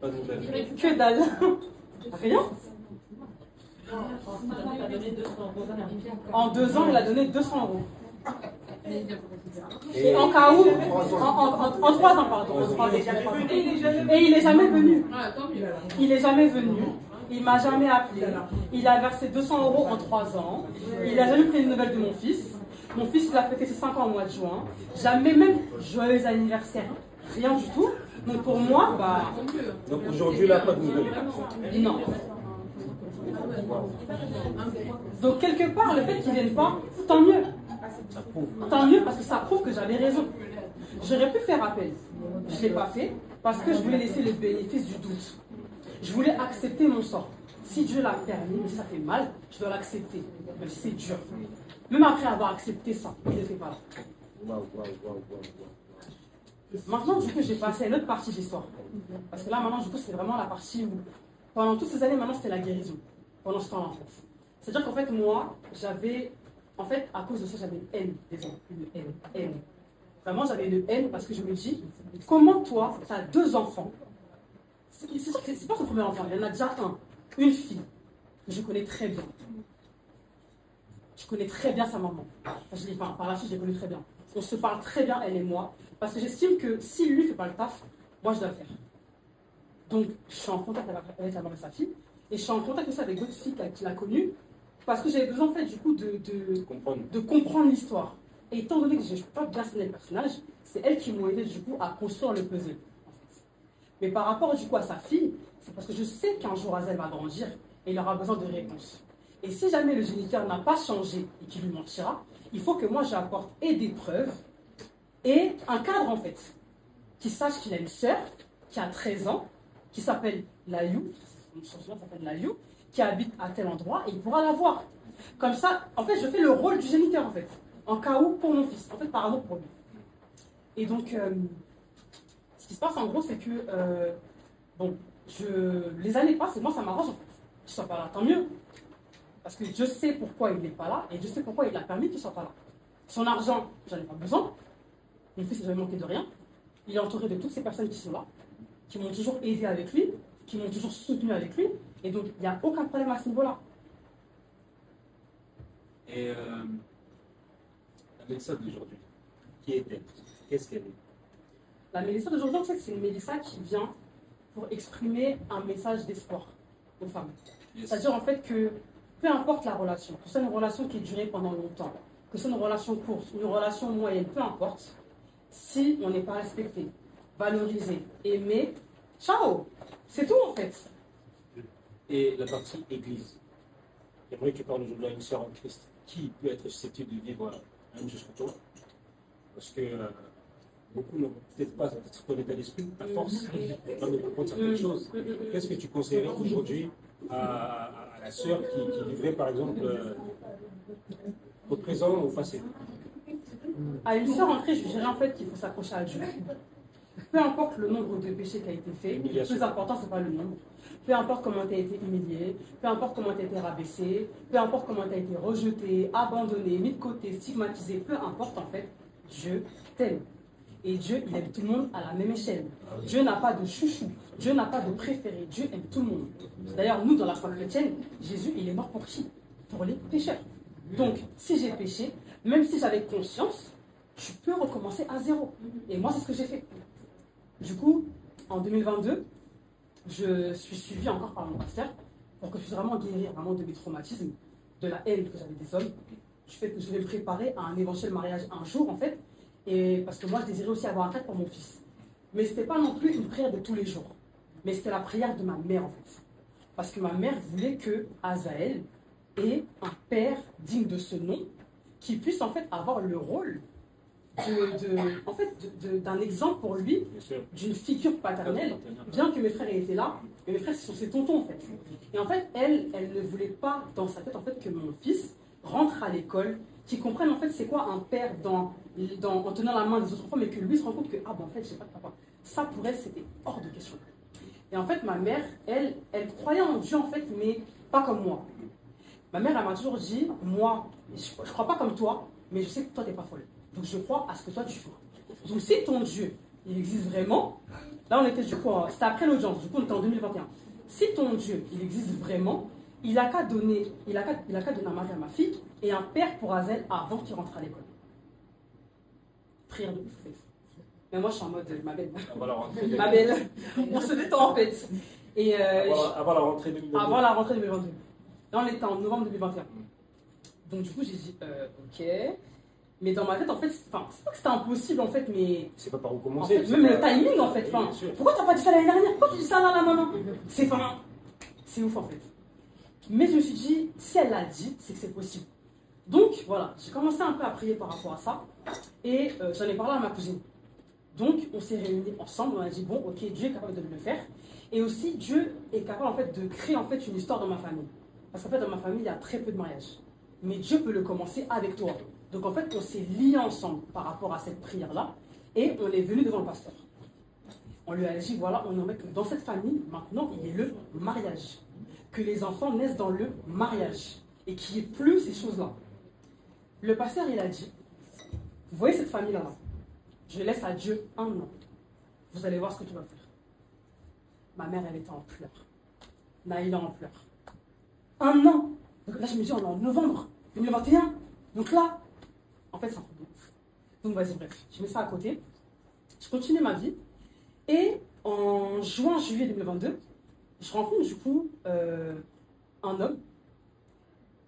Pas de nouvelles. que dalle. Rien. En 2 ans, il a donné 200 €. Et en cas où, en 3 ans, pardon. Et il n'est jamais venu. Il n'est jamais venu. Il m'a jamais appelé. Il a versé 200 € en 3 ans. Il n'a jamais pris de nouvelles de mon fils. Mon fils, il a fêté ses 5 ans au mois de juin. Jamais même joyeux anniversaire. Rien du tout. Donc pour moi, bah... Donc aujourd'hui, là, pas de nouvelles. Non. Donc quelque part, le fait qu'il ne vienne pas, tant mieux. Tant mieux parce que ça prouve que j'avais raison. J'aurais pu faire appel. Je ne l'ai pas fait parce que je voulais laisser le bénéfice du doute. Je voulais accepter mon sort. Si Dieu l'a permis, mais si ça fait mal, je dois l'accepter. Même si c'est dur. Même après avoir accepté ça, il n'était pas là. Maintenant, du coup, j'ai passé à une autre partie de l'histoire. Parce que là, maintenant, du coup, c'est vraiment la partie où, pendant toutes ces années, maintenant, c'était la guérison. Pendant ce temps-là, en fait. C'est-à-dire qu'en fait, moi, j'avais, en fait, à cause de ça, j'avais une haine des gens. Une haine. Vraiment, j'avais une haine parce que je me dis, comment toi, tu as 2 enfants. C'est sûr que c'est pas son premier enfant, il y en a déjà un. Une fille, que je connais très bien. Je connais très bien sa maman. Enfin, par la suite, je la connais très bien. On se parle très bien, elle et moi. Parce que j'estime que si lui ne fait pas le taf, moi je dois le faire. Donc, je suis en contact avec la maman de sa fille. Et je suis en contact aussi avec d'autres filles qu'il a connues. Parce que j'avais besoin, en fait, du coup, de comprendre l'histoire. Et étant donné que je ne peux pas bien cerner le personnage, c'est elles qui m'ont aidé, du coup, à construire le puzzle. En fait. Mais par rapport, du coup, à sa fille, c'est parce que je sais qu'un jour, Azel va grandir et il aura besoin de réponses. Et si jamais le géniteur n'a pas changé et qu'il lui mentira, il faut que moi, j'apporte et des preuves et un cadre, en fait, qui sache qu'il a une sœur qui a 13 ans, qui s'appelle Layou, son surnom s'appelle Layou, qui habite à tel endroit et il pourra la voir. Comme ça, en fait, je fais le rôle du géniteur, en fait, en cas où pour mon fils, en fait, par amour pour lui. Et donc, ce qui se passe en gros, c'est que, bon, les années passent et moi, ça m'arrange, en fait, qu'il soit pas là, tant mieux. Parce que je sais pourquoi il n'est pas là et je sais pourquoi il a permis qu'il soit pas là. Son argent, j'en ai pas besoin. Mon fils, il n'a jamais manqué de rien. Il est entouré de toutes ces personnes qui sont là, qui m'ont toujours aidé avec lui, qui m'ont toujours soutenu avec lui. Et donc, il n'y a aucun problème à ce niveau-là. Et la Mélissa d'aujourd'hui, qui est-elle? Qu'est-ce qu'elle est? La Mélissa d'aujourd'hui, en fait, c'est une Mélissa qui vient pour exprimer un message d'espoir aux femmes. Yes. C'est-à-dire, en fait, que peu importe la relation, que ce soit une relation qui est durée pendant longtemps, que ce soit une relation courte, une relation moyenne, peu importe, si on n'est pas respecté, valorisé, aimé, ciao! C'est tout, en fait. Et la partie église. J'aimerais que tu parles aujourd'hui à une sœur en Christ qui peut être susceptible de vivre la même chose que toi. Parce que beaucoup n'ont peut-être pas cet état d'esprit, à force, de comprendre certaines choses. Qu'est-ce que tu conseillerais aujourd'hui à la sœur qui vivrait, par exemple, au présent ou au passé? À une sœur en Christ, je dirais en fait qu'il faut s'accrocher à Dieu. Peu importe le nombre de péchés qui a été fait, le plus important, ce n'est pas le nombre. Peu importe comment tu as été humilié, peu importe comment tu as été rabaissé, peu importe comment tu as été rejeté, abandonné, mis de côté, stigmatisé, peu importe en fait, Dieu t'aime. Et Dieu, il aime tout le monde à la même échelle. Dieu n'a pas de chouchou, Dieu n'a pas de préféré, Dieu aime tout le monde. D'ailleurs, nous, dans la foi chrétienne, Jésus, il est mort pour qui? Pour les pécheurs. Donc, si j'ai péché, même si j'avais conscience, je peux recommencer à zéro. Et moi, c'est ce que j'ai fait. Du coup, en 2022, je suis suivie encore par mon pasteur pour que je puisse vraiment guérir vraiment de mes traumatismes, de la haine que j'avais des hommes. Je vais me préparer à un éventuel mariage un jour, en fait, et parce que moi, je désirais aussi avoir un cadre pour mon fils. Mais ce n'était pas non plus une prière de tous les jours, mais c'était la prière de ma mère, en fait. Parce que ma mère voulait que Azaël ait un père digne de ce nom, qui puisse en fait avoir le rôle d'un exemple pour lui, d'une figure paternelle, bien que mes frères aient été là, mais mes frères ce sont ses tontons en fait. Et en fait, elle ne voulait pas dans sa tête en fait que mon fils rentre à l'école, qu'il comprenne en fait c'est quoi un père en tenant la main des autres enfants, mais que lui se rend compte que ah ben en fait j'ai pas de papa. Ça pour elle c'était hors de question. Et en fait ma mère, elle croyait en Dieu en fait, mais pas comme moi. Ma mère elle m'a toujours dit, moi je crois pas comme toi, mais je sais que toi t'es pas folle. Donc je crois à ce que toi tu feras. Donc si ton Dieu, il existe vraiment, là on était du coup, c'était après l'audience, du coup on était en 2021. Si ton Dieu, il existe vraiment, il a qu'à donner un mari à ma fille et un père pour Azel avant qu'il rentre à l'école. Prière de ouf. Mais moi je suis en mode, ma belle. Avant la rentrée Ma belle, on se détend en fait. Et, avant la rentrée 2022. Avant la rentrée 2022. Là on était en novembre 2021. Donc du coup j'ai dit, ok. Mais dans ma tête, en fait, c'est pas que c'était impossible, en fait, mais... C'est pas par où commencer. En fait, même le timing, en fait. Pourquoi t'as pas dit ça l'année dernière? Pourquoi tu dis ça là, maman? C'est ouf, en fait. Mais je me suis dit, si elle l'a dit, c'est que c'est possible. Donc, voilà, j'ai commencé un peu à prier par rapport à ça. Et j'en ai parlé à ma cousine. Donc, on s'est réunis ensemble, on a dit, bon, ok, Dieu est capable de le faire. Et aussi, Dieu est capable, en fait, de créer, en fait, une histoire dans ma famille. Parce qu'en fait, dans ma famille, il y a très peu de mariages. Mais Dieu peut le commencer avec toi. Donc en fait, on s'est liés ensemble par rapport à cette prière-là et on est venu devant le pasteur. On lui a dit, voilà, on aimerait que dans cette famille, maintenant, il y ait le mariage. Que les enfants naissent dans le mariage et qu'il n'y ait plus ces choses-là. Le pasteur, il a dit, vous voyez cette famille-là, je laisse à Dieu 1 an. Vous allez voir ce que tu vas faire. Ma mère, elle était en pleurs. Naïla en pleurs. 1 an. Donc là, je me dis, on est en novembre 2021. Donc là, en fait, c'est un truc de ouf. Donc vas-y, bref, je mets ça à côté. Je continue ma vie. Et en juillet 2022, je rencontre du coup un homme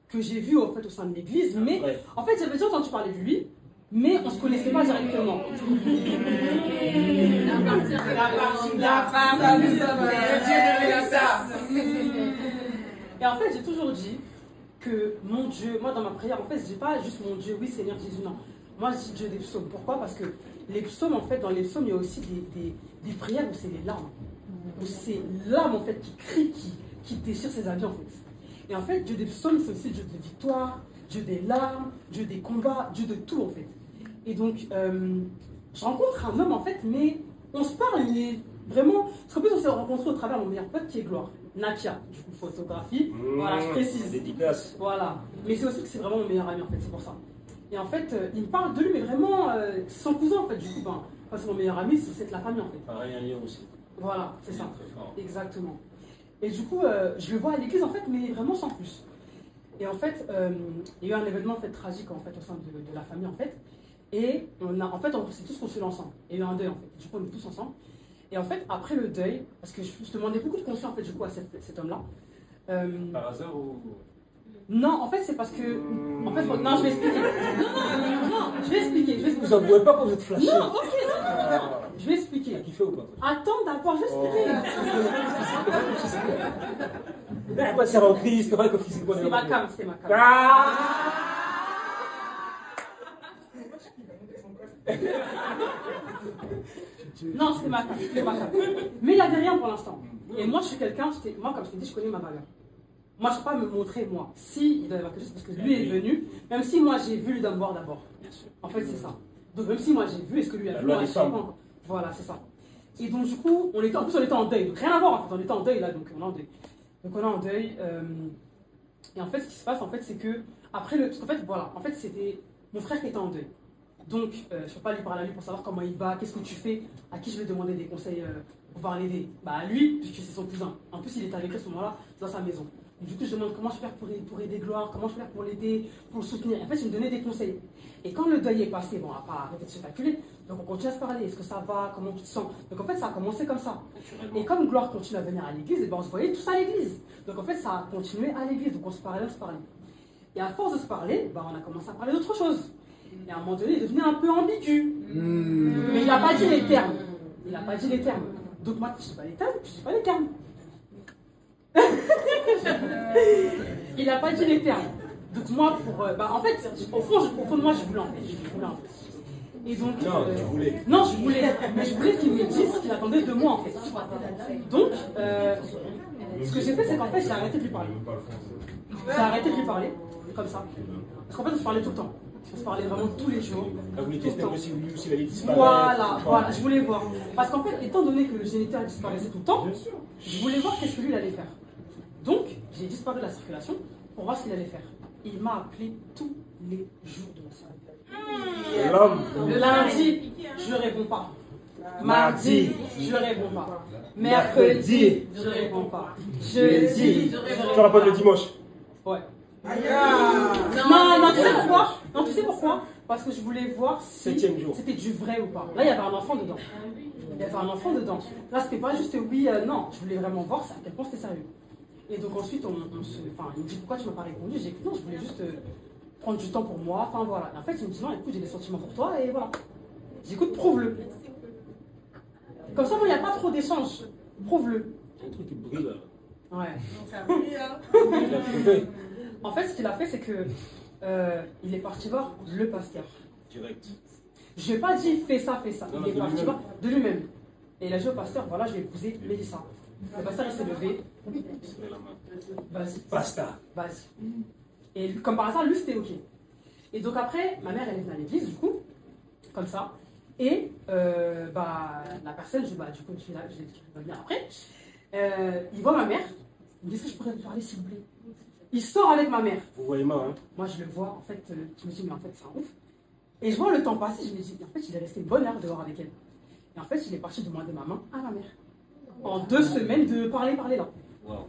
que j'ai vu en fait au sein de l'église. Mais en fait, j'avais déjà entendu parler de lui, mais on ne se connaissait pas directement. Et en fait, j'ai toujours dit que mon Dieu, moi dans ma prière, en fait, je dis pas juste mon Dieu, oui Seigneur Jésus, non. Moi je dis Dieu des psaumes. Pourquoi? Parce que les psaumes, en fait, dans les psaumes, il y a aussi des prières où c'est les larmes. Où c'est l'âme, en fait, qui crie, qui déchire ses habits, en fait. Et en fait, Dieu des psaumes, c'est aussi le Dieu de victoire, Dieu des larmes, Dieu des combats, Dieu de tout en fait. Et donc, je rencontre un homme en fait, mais on se parle, mais vraiment, parce qu'en plus on s'est rencontrés au travers de mon meilleur pote qui est Gloire, Nakia, du coup photographie, voilà, je précise. Dédicace. Voilà, mais c'est aussi que c'est vraiment mon meilleur ami en fait, c'est pour ça. Et en fait, il me parle de lui, mais vraiment, c'est son cousin en fait, du coup, ben, quand c'est mon meilleur ami, c'est de la famille en fait. Pareil, un lien aussi. Voilà, c'est ça. Très fort. Exactement. Et du coup, je le vois à l'église en fait, mais vraiment sans plus. Et en fait, il y a eu un événement en fait, tragique en fait, au sein de la famille en fait. Et on a, en fait, on s'est tous consolés ensemble. Il y a eu un deuil en fait. Du coup, on est tous ensemble. Et en fait, après le deuil, parce que je demandais beaucoup de conseils en fait, du coup, à cet homme-là. Par hasard ou. Non, en fait, c'est parce que. En fait, non, je vais expliquer. Non, je vais expliquer. Vous n'en pouvez pas pour vous êtes flashé. Non, ok. Je vais expliquer. T'as kiffé ou pas? Attends d'abord, je vais expliquer. Eh, pas de en crise, c'est vrai que physiquement. C'est ma cam, c'est ma cam. Non, c'est ma cam, c'est ma cam. Mais il n'y avait rien pour l'instant. Et moi, je suis quelqu'un, moi, comme je t'ai dit, je connais ma valeur. Moi, je ne peux pas me montrer, moi. Si il doit y avoir quelque chose, parce que lui est venu, même si moi, j'ai vu, lui doit me voir d'abord. En fait, c'est ça. Donc, même si moi, j'ai vu, est-ce que lui a vu, moi, je sais pas encore. Voilà, c'est ça. Et donc, du coup, en plus, on était en deuil. Donc, rien à voir, en fait. On était en deuil, là, donc on est en deuil. Donc, on est en deuil. Et en fait, ce qui se passe, en fait, c'est que, après le. Parce qu'en fait, voilà, en fait, c'était mon frère qui était en deuil. Donc, je ne peux pas lui parler à lui pour savoir comment il va, qu'est-ce que tu fais, à qui je vais demander des conseils pour pouvoir l'aider. Bah, à lui, puisque c'est son cousin. En plus, il était avec lui à ce moment-là, dans sa maison. Et du coup, je demande comment je vais faire pour aider Gloire, comment je vais faire pour l'aider, pour le soutenir. En fait, il me donnait des conseils. Et quand le deuil est passé, bon, on va pas arrêter de se calculer, donc on continue à se parler. Est-ce que ça va? Comment tu te sens? Donc en fait, ça a commencé comme ça. Et comme Gloire continue à venir à l'église, et ben on se voyait tous à l'église. Donc en fait, ça a continué à l'église. Donc on se parlait. Et à force de se parler, ben, on a commencé à parler d'autre chose. Et à un moment donné, il est devenu un peu ambigu. Mais il n'a pas dit les termes. Il n'a pas dit les termes. Donc moi, je ne dis pas les termes, je ne dis pas les termes. Il n'a pas dit les termes. Donc moi, en fait, au fond de moi, je voulais en fait. Et donc, non, tu voulais. Non, je voulais. Mais je voulais qu'il me dise ce qu'il attendait de moi, en fait. Donc, ce que j'ai fait, c'est qu'en fait, j'ai arrêté de lui parler. J'ai arrêté de lui parler, comme ça. Parce qu'en fait, on se parlait tout le temps. On se parlait vraiment tous les jours. Vous voulez tester aussi, lui aussi, il allait disparaître. Voilà, je voulais voir. Parce qu'en fait, étant donné que le géniteur disparaissait tout le temps, je voulais voir qu'est-ce que lui, il allait faire. Donc, j'ai disparu de la circulation pour voir ce qu'il allait faire. Il m'a appelé tous les jours de la semaine. Le lundi, je réponds pas. Mardi, je réponds pas. Mercredi, je réponds pas. Jeudi, je réponds pas. Tu rappelles le dimanche? Ouais. Non, tu sais pourquoi? Non, tu sais pourquoi? Parce que je voulais voir si c'était du vrai ou pas. Là, il y avait un enfant dedans. Là, c'était pas juste oui, non. Je voulais vraiment voir à quel point c'était sérieux. Et donc ensuite, il me dit pourquoi tu m'as pas répondu? J'ai dit non, je voulais juste prendre du temps pour moi. Enfin voilà. Et en fait, il me dit non, écoute, j'ai des sentiments pour toi et voilà. J'écoute, prouve-le. Comme ça, moi, il n'y a pas trop d'échanges. Prouve-le. Un truc qui brille là. Ouais. Il a prouvé. En fait, ce qu'il a fait, c'est que il est parti voir le pasteur. Direct. Je lui ai pas dit fais ça, fais ça. Non, Il est parti voir de lui-même. Et il a dit au pasteur, voilà, je vais épouser Mélissa. Le pasteur, il s'est levé. Il se met la main. Vas-y. Basta. Vas-y. Et comme par hasard, lui, c'était OK. Et donc après, ma mère, elle est venue à l'église, du coup, comme ça. Et la personne, du coup, je vais venir après. Il voit ma mère. Il me dit, est-ce que je pourrais vous parler, s'il vous plaît? Il sort avec ma mère. Vous voyez mal, hein? Moi, je le vois, en fait, je me dis, mais en fait, c'est un ouf. Et je vois le temps passer, je me dis, en fait, il est resté une bonne heure dehors avec elle. Et en fait, il est parti demander ma main à ma mère. En 2 semaines de parler là. Wow.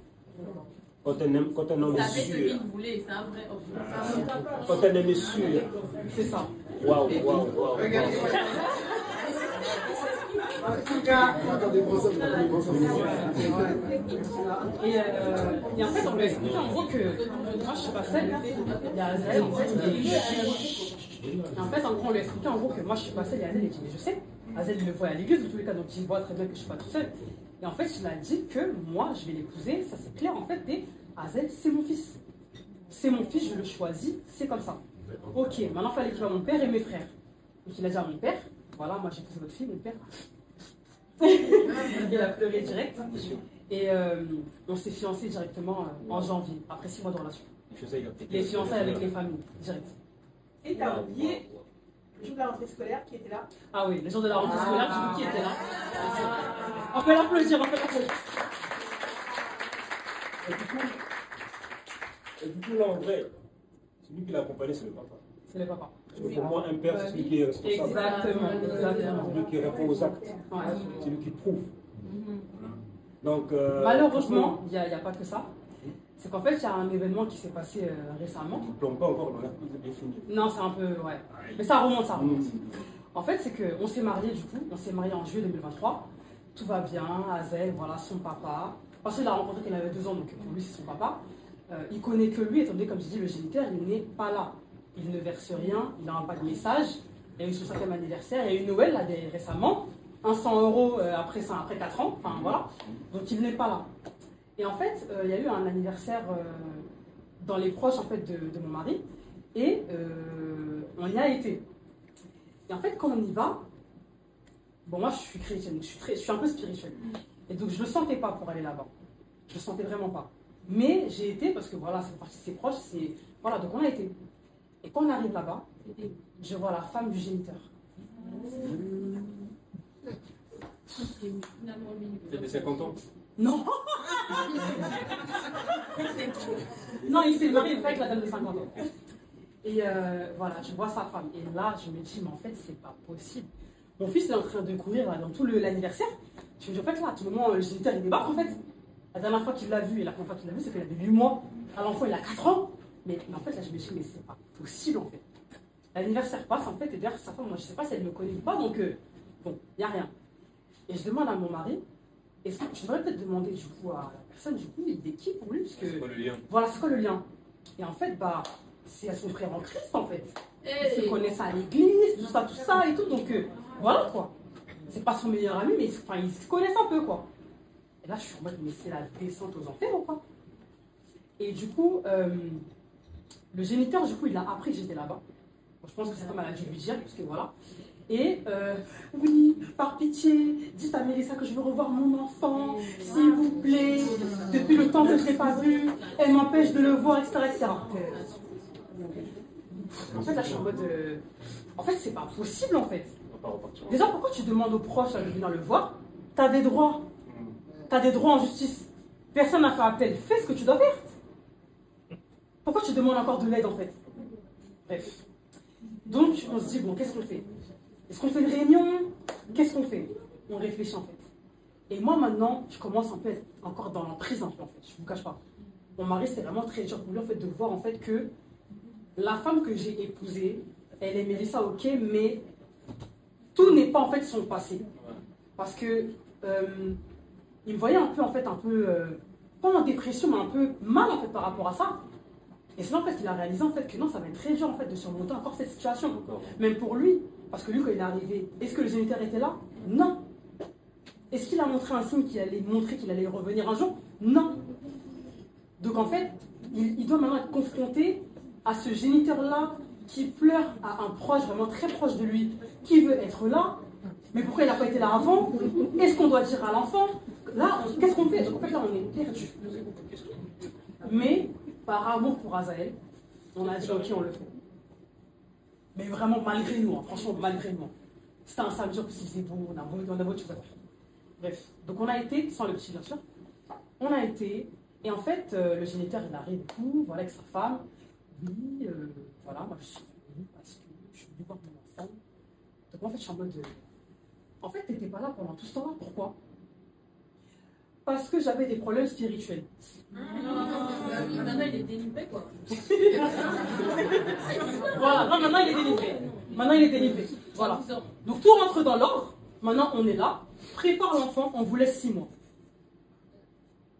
Quand un homme est Ça fait ce sûr. qu'il voulait, c'est un vrai homme. Quand un homme est sûr. C'est ça. Waouh. Et en fait, on lui a expliqué en gros que moi je suis pas seule, il y a Azel en fait. Et en fait, en gros, on lui a expliqué en gros que moi je suis pas seule, il y a Azel, il dit mais je sais. Azel il le voit à l'église, dans tous les cas, donc il voit très bien que je suis pas toute seule. Et en fait, il a dit que moi je vais l'épouser, ça c'est clair en fait, et Azel c'est mon fils. C'est mon fils, je le choisis, c'est comme ça. Ok, maintenant il fallait qu'il voie mon père et mes frères. Donc il a dit à mon père, voilà, moi j'ai épousé votre fille, mon père. Il a pleuré direct. Et on s'est fiancés directement en janvier, après 6 mois de relation. Les fiançailles avec les familles, direct. Et t'as oublié le jour de la rentrée scolaire qui était là? Ah oui, le jour de la rentrée scolaire, du coup, qui était là. On peut l'applaudir, on peut l'applaudir. Et du coup, là, en vrai, celui qui l'a accompagné, c'est le papa. C'est le papa. Parce que pour moi, un père, c'est celui qui est responsable. Exactement, exactement. Celui qui répond aux actes. Ouais. Celui qui prouve. Donc, malheureusement, il n'y a pas que ça. C'est qu'en fait, il y a un événement qui s'est passé récemment. il ne plombe pas encore, on a bien fini. Non, c'est un peu, ouais. Mais ça remonte, ça remonte. En fait, c'est qu'on s'est mariés, du coup, on s'est mariés en juillet 2023. Tout va bien, Azel, voilà, son papa. Parce qu'il a rencontré qu'il avait 2 ans, donc pour lui, c'est son papa. Il connaît que lui, étant donné, comme je dis, le géniteur, il n'est pas là. Il ne verse rien, il n'a pas de message. Il y a eu son 5e anniversaire, il y a eu Noël, là, récemment. 100 € après 4 ans, enfin voilà. Donc il n'est pas là. Et en fait, il y a eu un anniversaire dans les proches en fait, de mon mari. Et on y a été. Et en fait, quand on y va, bon, moi je suis chrétienne, je suis un peu spirituelle. Et donc je ne le sentais pas pour aller là-bas. Je ne le sentais vraiment pas. Mais j'ai été parce que voilà, c'est parti de ses proches. Voilà, donc on a été. Et quand on arrive là-bas, je vois la femme du géniteur. T'avais 50 ans? Non. Non, il s'est marié avec la dame de 50 ans. Et voilà, je vois sa femme. Et là, je me dis, mais en fait, c'est pas possible. Mon fils est en train de courir là, dans tout l'anniversaire. Je me dis, en fait, là, à tout moment, le géniteur, il débarque, en fait. La dernière fois qu'il l'a vu, et la première fois qu'il l'a vu, c'est qu'il avait 8 mois. À l'enfant, il a 4 ans. Mais en fait, là, je me dis, mais c'est pas possible, en fait. L'anniversaire passe, en fait, et derrière sa femme, moi, je sais pas si elle me connaît ou pas, donc, bon, il n'y a rien. Et je demande à mon mari, est-ce que tu devrais peut-être demander, du coup, à la personne, du coup, il est qui pour lui, parce que... C'est quoi le lien? Voilà, c'est quoi le lien? Et en fait, bah, c'est à son frère en Christ, en fait. Ils se connaissent à l'église, tout ça, et tout, donc, voilà, quoi. C'est pas son meilleur ami, mais enfin, ils se connaissent un peu, quoi. Et là, je suis en mode, mais c'est la descente aux enfers, ou quoi? Et du coup, le géniteur, du coup, il a appris que j'étais là-bas. Bon, je pense que c'est comme elle a dû lui dire, parce que voilà. Et oui, par pitié, dites à Mélissa que je veux revoir mon enfant, s'il vous plaît. Depuis le temps que je ne l'ai pas vu, elle m'empêche de le voir, etc. etc. En fait, là, je suis en mode... En fait, c'est pas possible, en fait. Déjà, pourquoi tu demandes aux proches de venir le voir? T'as des droits. T'as des droits en justice. Personne n'a fait appel. Fais ce que tu dois faire. Pourquoi tu demandes encore de l'aide, en fait? Bref. Donc, on se dit, bon, qu'est-ce qu'on fait? Est-ce qu'on fait une réunion? Qu'est-ce qu'on fait? On réfléchit, en fait. Et moi, maintenant, je commence un peu à être encore dans l'emprise, en fait. Je ne vous cache pas. Mon mari, c'est vraiment très dur pour lui, en fait, de voir, en fait, que la femme que j'ai épousée, elle est Mélissa, ok, mais tout n'est pas, en fait, son passé. Parce que il me voyait un peu, pas en dépression, mais un peu mal, en fait, par rapport à ça. Et c'est là, en fait, qu'il a réalisé, en fait, que non, ça va être très dur, en fait, de surmonter encore cette situation. Même pour lui. Parce que lui, quand il est arrivé, est-ce que le géniteur était là? Non. Est-ce qu'il a montré un signe qui allait montrer qu'il allait revenir un jour? Non. Donc, en fait, il doit maintenant être confronté à ce géniteur-là qui pleure à un proche, vraiment très proche de lui, qui veut être là. Mais pourquoi il n'a pas été là avant? Est-ce qu'on doit dire à l'enfant? Là, qu'est-ce qu'on fait? En fait, là, on est perdu. Mais, par amour pour Azaël, on a dit, ok, on le fait. Mais vraiment, malgré nous, hein, franchement, malgré nous. C'était un samedi, parce qu'il faisait beau, on a beau choses à faire. Bref, donc on a été, sans le petit bien sûr, on a été, et en fait, le géniteur, il arrive et tout, voilà, avec sa femme. Oui, voilà, moi je suis venue parce que je suis venue voir mon enfant. Donc en fait, je suis en mode... En fait, t'étais pas là pendant tout ce temps-là, pourquoi? Parce que j'avais des problèmes spirituels. Maintenant, il est délivré, quoi. Voilà, non, maintenant il est délivré. Maintenant il est délivré. Voilà. Donc tout rentre dans l'ordre. Maintenant on est là. Prépare l'enfant, on vous laisse 6 mois.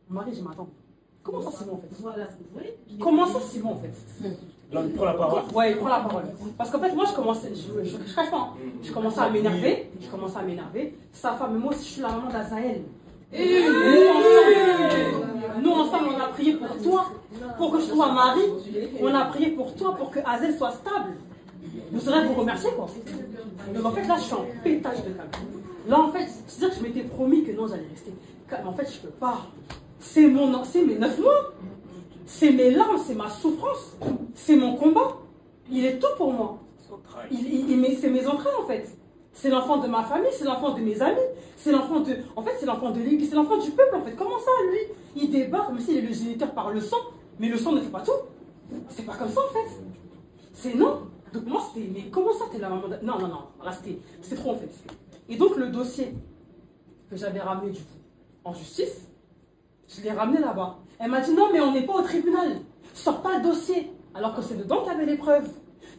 Mon mari, je m'attends. Comment ça 6 mois en fait? Voilà. Comment ça 6 mois en fait? Là, il prend la parole. Ouais, il prend la parole. Parce qu'en fait, moi, je commençais, je cache pas, hein. Je commençais à m'énerver. Sa femme et moi aussi, je suis la maman d'Azaël. Nous ensemble, on a prié pour toi, pour que je trouve un mari. On a prié pour toi, pour que Azaël soit stable. Vous saurez vous remercier, quoi. Donc en fait, là, je suis en pétage de câble. Là, en fait, c'est-à-dire que je m'étais promis que non, j'allais rester. En fait, je peux pas. C'est mes 9 mois. C'est mes larmes, c'est ma souffrance. C'est mon combat. Il est tout pour moi. C'est mes entrailles, en fait. C'est l'enfant de ma famille, c'est l'enfant de mes amis. C'est l'enfant de... En fait, c'est l'enfant de l'église, c'est l'enfant du peuple, en fait. Comment ça, lui, il débarque, comme s'il est le géniteur par le sang. Mais le sang ne fait pas tout. C'est pas comme ça, en fait. C'est non. Donc moi, c'était... Mais comment ça, t'es la maman de... Non, non, non. Là, c'était trop, en fait. Et donc, le dossier que j'avais ramené, du coup, en justice, je l'ai ramené là-bas. Elle m'a dit, non, mais on n'est pas au tribunal. Sors pas le dossier. Alors que c'est dedans que tu avais les preuves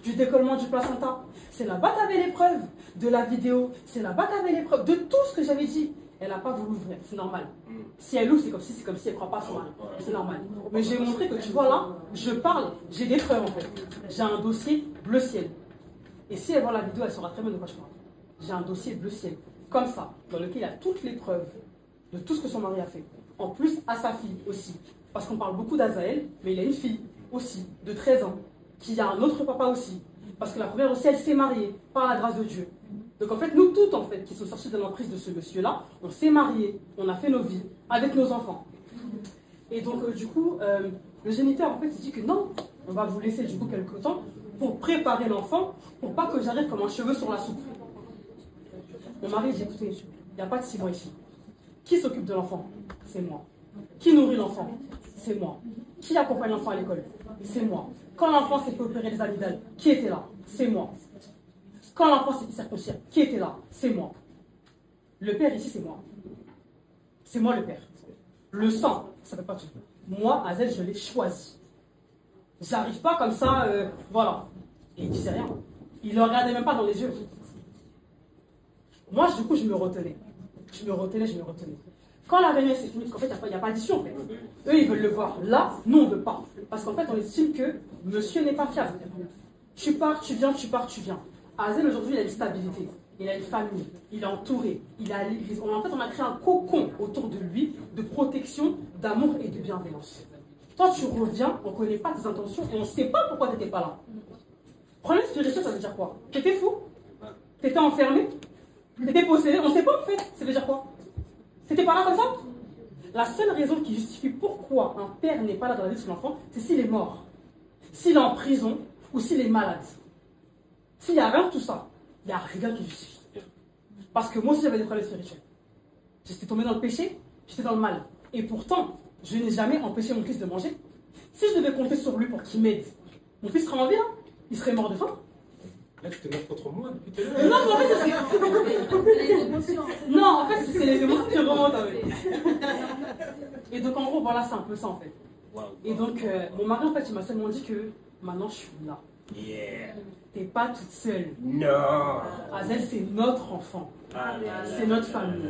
du décollement du placenta. C'est là-bas que tu avais les preuves de la vidéo. C'est là-bas que tu avais les preuves de tout ce que j'avais dit. Elle n'a pas voulu ouvrir. C'est normal. Si elle ouvre, c'est comme si elle ne croit pas à son mari. C'est normal. Mais j'ai montré que, tu vois là, je parle, j'ai des preuves en fait. J'ai un dossier bleu ciel. Et si elle voit la vidéo, elle saura très bien de quoi je parle. J'ai un dossier bleu ciel. Comme ça, dans lequel il y a toutes les preuves de tout ce que son mari a fait. En plus, à sa fille aussi. Parce qu'on parle beaucoup d'Azaël, mais il a une fille aussi, de 13 ans, qui a un autre papa aussi. Parce que la première aussi, elle s'est mariée, par la grâce de Dieu. Donc en fait, nous toutes, en fait, qui sommes sortis de l'emprise de ce monsieur-là, on s'est mariés, on a fait nos vies, avec nos enfants. Et donc, du coup, le géniteur, en fait, il dit que non, on va vous laisser, du coup, quelques temps, pour préparer l'enfant, pour pas que j'arrive comme un cheveu sur la soupe. Mon mari dit, écoutez, il n'y a pas de 6 mois ici. Qui s'occupe de l'enfant? C'est moi. Qui nourrit l'enfant? C'est moi. Qui accompagne l'enfant à l'école? C'est moi. Quand l'enfant s'est fait opérer des amygdales, qui était là? C'est moi. Quand l'enfant s'est fait circoncire, qui était là? C'est moi. Le père ici, c'est moi. C'est moi le père. Le sang, ça ne fait pas tout. Moi, Azel, je l'ai choisi. J'arrive pas comme ça, voilà. Et il disait rien. Il ne le regardait même pas dans les yeux. Moi, du coup, je me retenais. Je me retenais. Quand la réunion s'est finie, parce qu'en fait, il n'y a pas d'issue en fait. Eux, ils veulent le voir. Là, nous, on ne veut pas. Parce qu'en fait, on estime que monsieur n'est pas fiable. Tu pars, tu viens, tu pars, tu viens. Azel, aujourd'hui, il a une stabilité. Il a une famille. Il est entouré. En fait, on a créé un cocon autour de lui de protection, d'amour et de bienveillance. Toi, tu reviens, on ne connaît pas tes intentions et on ne sait pas pourquoi tu n'étais pas là. Problème spirituel, ça veut dire quoi? Tu étais fou? Tu étais enfermé? Tu étais possédé? On ne sait pas en fait. Ça veut dire quoi? C'était pas là comme ça? La seule raison qui justifie pourquoi un père n'est pas là dans la vie de son enfant, c'est s'il est mort, s'il est en prison ou s'il est malade. S'il n'y a rien de tout ça, il n'y a rien qui justifie. Parce que moi aussi j'avais des problèmes spirituels. J'étais tombé dans le péché, j'étais dans le mal. Et pourtant, je n'ai jamais empêché mon fils de manger. Si je devais compter sur lui pour qu'il m'aide, mon fils serait en vie là? Il serait mort de faim? Là, tu te mets contre moi depuis tout à l'heure. Non, mais en fait, non, en fait, c'est les émotions qui remontent. Et donc, en gros, voilà, c'est un peu ça, en fait. Et donc, mon mari, en fait, il m'a seulement dit que maintenant, je suis là. Yeah. T'es pas toute seule. Non. Azel, c'est notre enfant. C'est notre famille.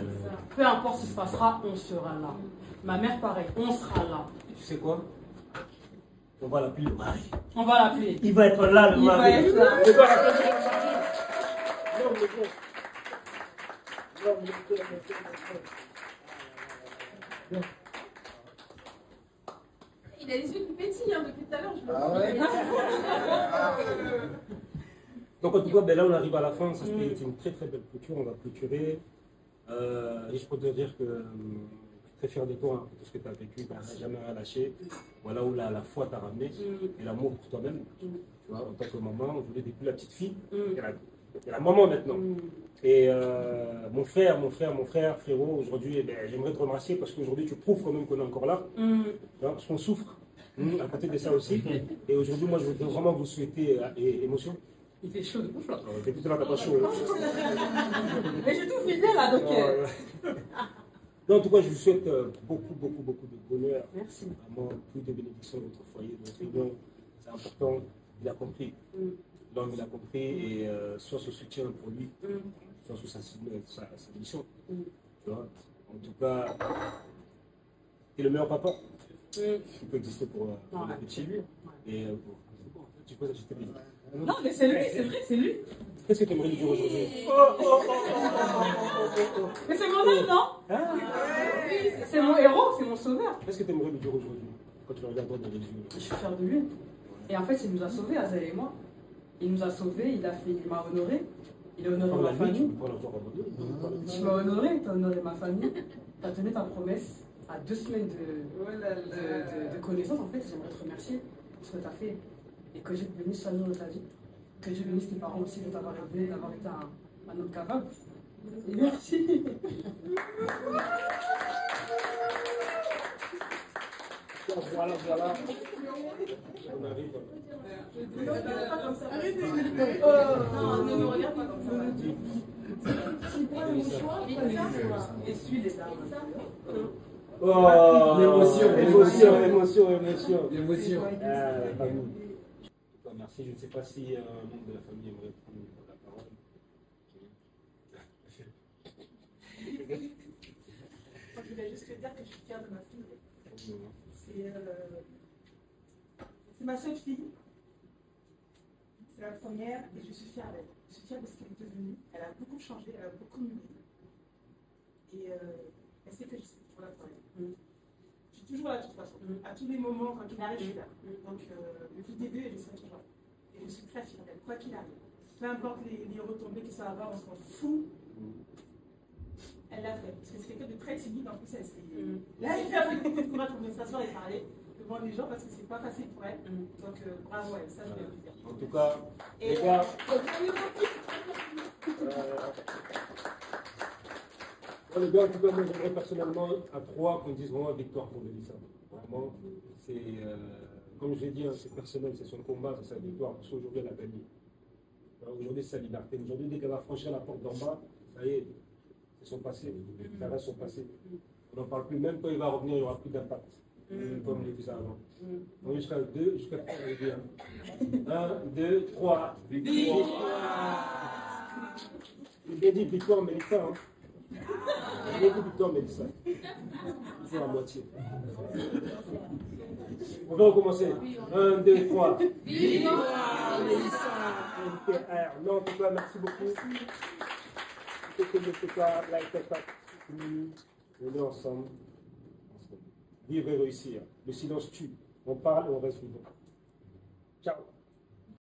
Peu importe ce qui se passera, on sera là. Ma mère, pareil, on sera là. Tu sais quoi? On va l'appeler le mari. On va l'appeler. Il va être là, le mari. Il va être là. Il a les yeux qui pétillent hein, depuis tout à l'heure. Ah ouais. Donc en tout cas, ben là on arrive à la fin, c'est une très très belle clôture, on va clôturer. Et je peux te dire que je suis très fier de toi, hein, pour tout ce que tu as vécu, tu n'as jamais rien lâché. Voilà où la foi t'a ramené et l'amour pour toi-même. Tu vois, en tant que maman, on voulait depuis la petite fille, et la maman maintenant. Et mon frère, frérot, aujourd'hui, eh ben, j'aimerais te remercier parce qu'aujourd'hui tu prouves quand même qu'on est encore là, parce qu'on souffre à côté de ça aussi. Et aujourd'hui, moi je voudrais vraiment vous souhaiter émotion. Il fait chaud de ouf là. Depuis tout à l'heure, t'as pas chaud. Mais j'ai tout filé là, donc. Non, en tout cas, je vous souhaite beaucoup de bonheur. Merci. Vraiment, plus de bénédictions dans votre foyer, dans votre union. C'est important. Il a compris. L'homme, il a compris. Et soit ce soutien pour lui, soit sous sa mission. Tu vois. En tout cas, tu es le meilleur papa qui peut exister pour les petits. Et tu peux acheter des. Non, mais c'est lui, c'est vrai, c'est lui. Qu'est-ce que tu aimerais lui dire aujourd'hui? Mais c'est mon homme, non? C'est mon héros, c'est mon sauveur. Qu'est-ce que tu aimerais lui dire aujourd'hui quand tu le regardes dans les yeux? Je suis fier de lui. Et en fait, il nous a sauvés, Azel et moi. Il nous a sauvés, il m'a honoré. Il a honoré Par ma la nuit, tu famille. peux pas l'avoir abandonné. Tu m'as honoré, tu as honoré ma famille. Tu as tenu ta promesse à 2 semaines de connaissance. En fait, j'aimerais te remercier pour ce que tu as fait. Et que Dieu te bénisse chaque jour de ta vie. Que Dieu bénisse tes parents aussi de t'avoir élevé, d'avoir été un homme capable. Et merci. Voilà. On arrive. Pas comme ça. Non, ne me regarde pas comme ça. Essuie les larmes. Oh, L'émotion. émotion. L'émotion. La famille. En tout cas, merci. Je ne sais pas si un membre de la famille aimerait prendre la parole. Moi, je voulais juste te dire que je suis fière de ma fille. C'est ma seule fille. C'est la première et je suis fière d'elle. Je suis fière de ce qu'elle est devenue. Elle a beaucoup changé, elle a beaucoup mûri. Et elle sait que je suis toujours là pour elle. Je suis toujours là de toute façon. À tous les moments, quand il arrive, je suis là. Donc, depuis le début, je serai toujours là. Et je suis très fière d'elle, quoi qu'il arrive. Peu importe les retombées que ça va avoir, on s'en fout. Elle l'a fait. Parce que c'est quelqu'un de très timide, en plus, elle s'est. Là, elle a fait beaucoup de courage pour venir s'asseoir et parler devant les gens parce que c'est pas facile pour elle. Donc, bravo, elle, ça, je vais vous dire. En tout cas, Et les gars. Les gars, en tout cas, moi j'aimerais personnellement à 3 qu'on dise vraiment victoire pour Mélissa. Vraiment, c'est comme je l'ai dit, hein, c'est personnel, c'est son combat, c'est sa victoire. Parce qu'aujourd'hui, elle a gagné. Aujourd'hui, c'est sa liberté. Aujourd'hui, dès qu'elle va franchir la porte d'en bas, ça y est, c'est son passé. Ça reste son passé. On n'en parle plus. Même quand il va revenir, il n'y aura plus d'impact. Comme les faisait avant. Donc jusqu'à 2, jusqu'à 3, on dit 1, 2, 3. Victoire! J'ai bien dit victoire, Mélissa. Hein. J'ai bien dit victoire, Mélissa. C'est la moitié. On va recommencer. 1, 2, 3. Victoire, Mélissa! Non, en tout cas, merci beaucoup. On est ensemble. Vivre et réussir. Le silence tue. On parle et on reste vivant. Ciao.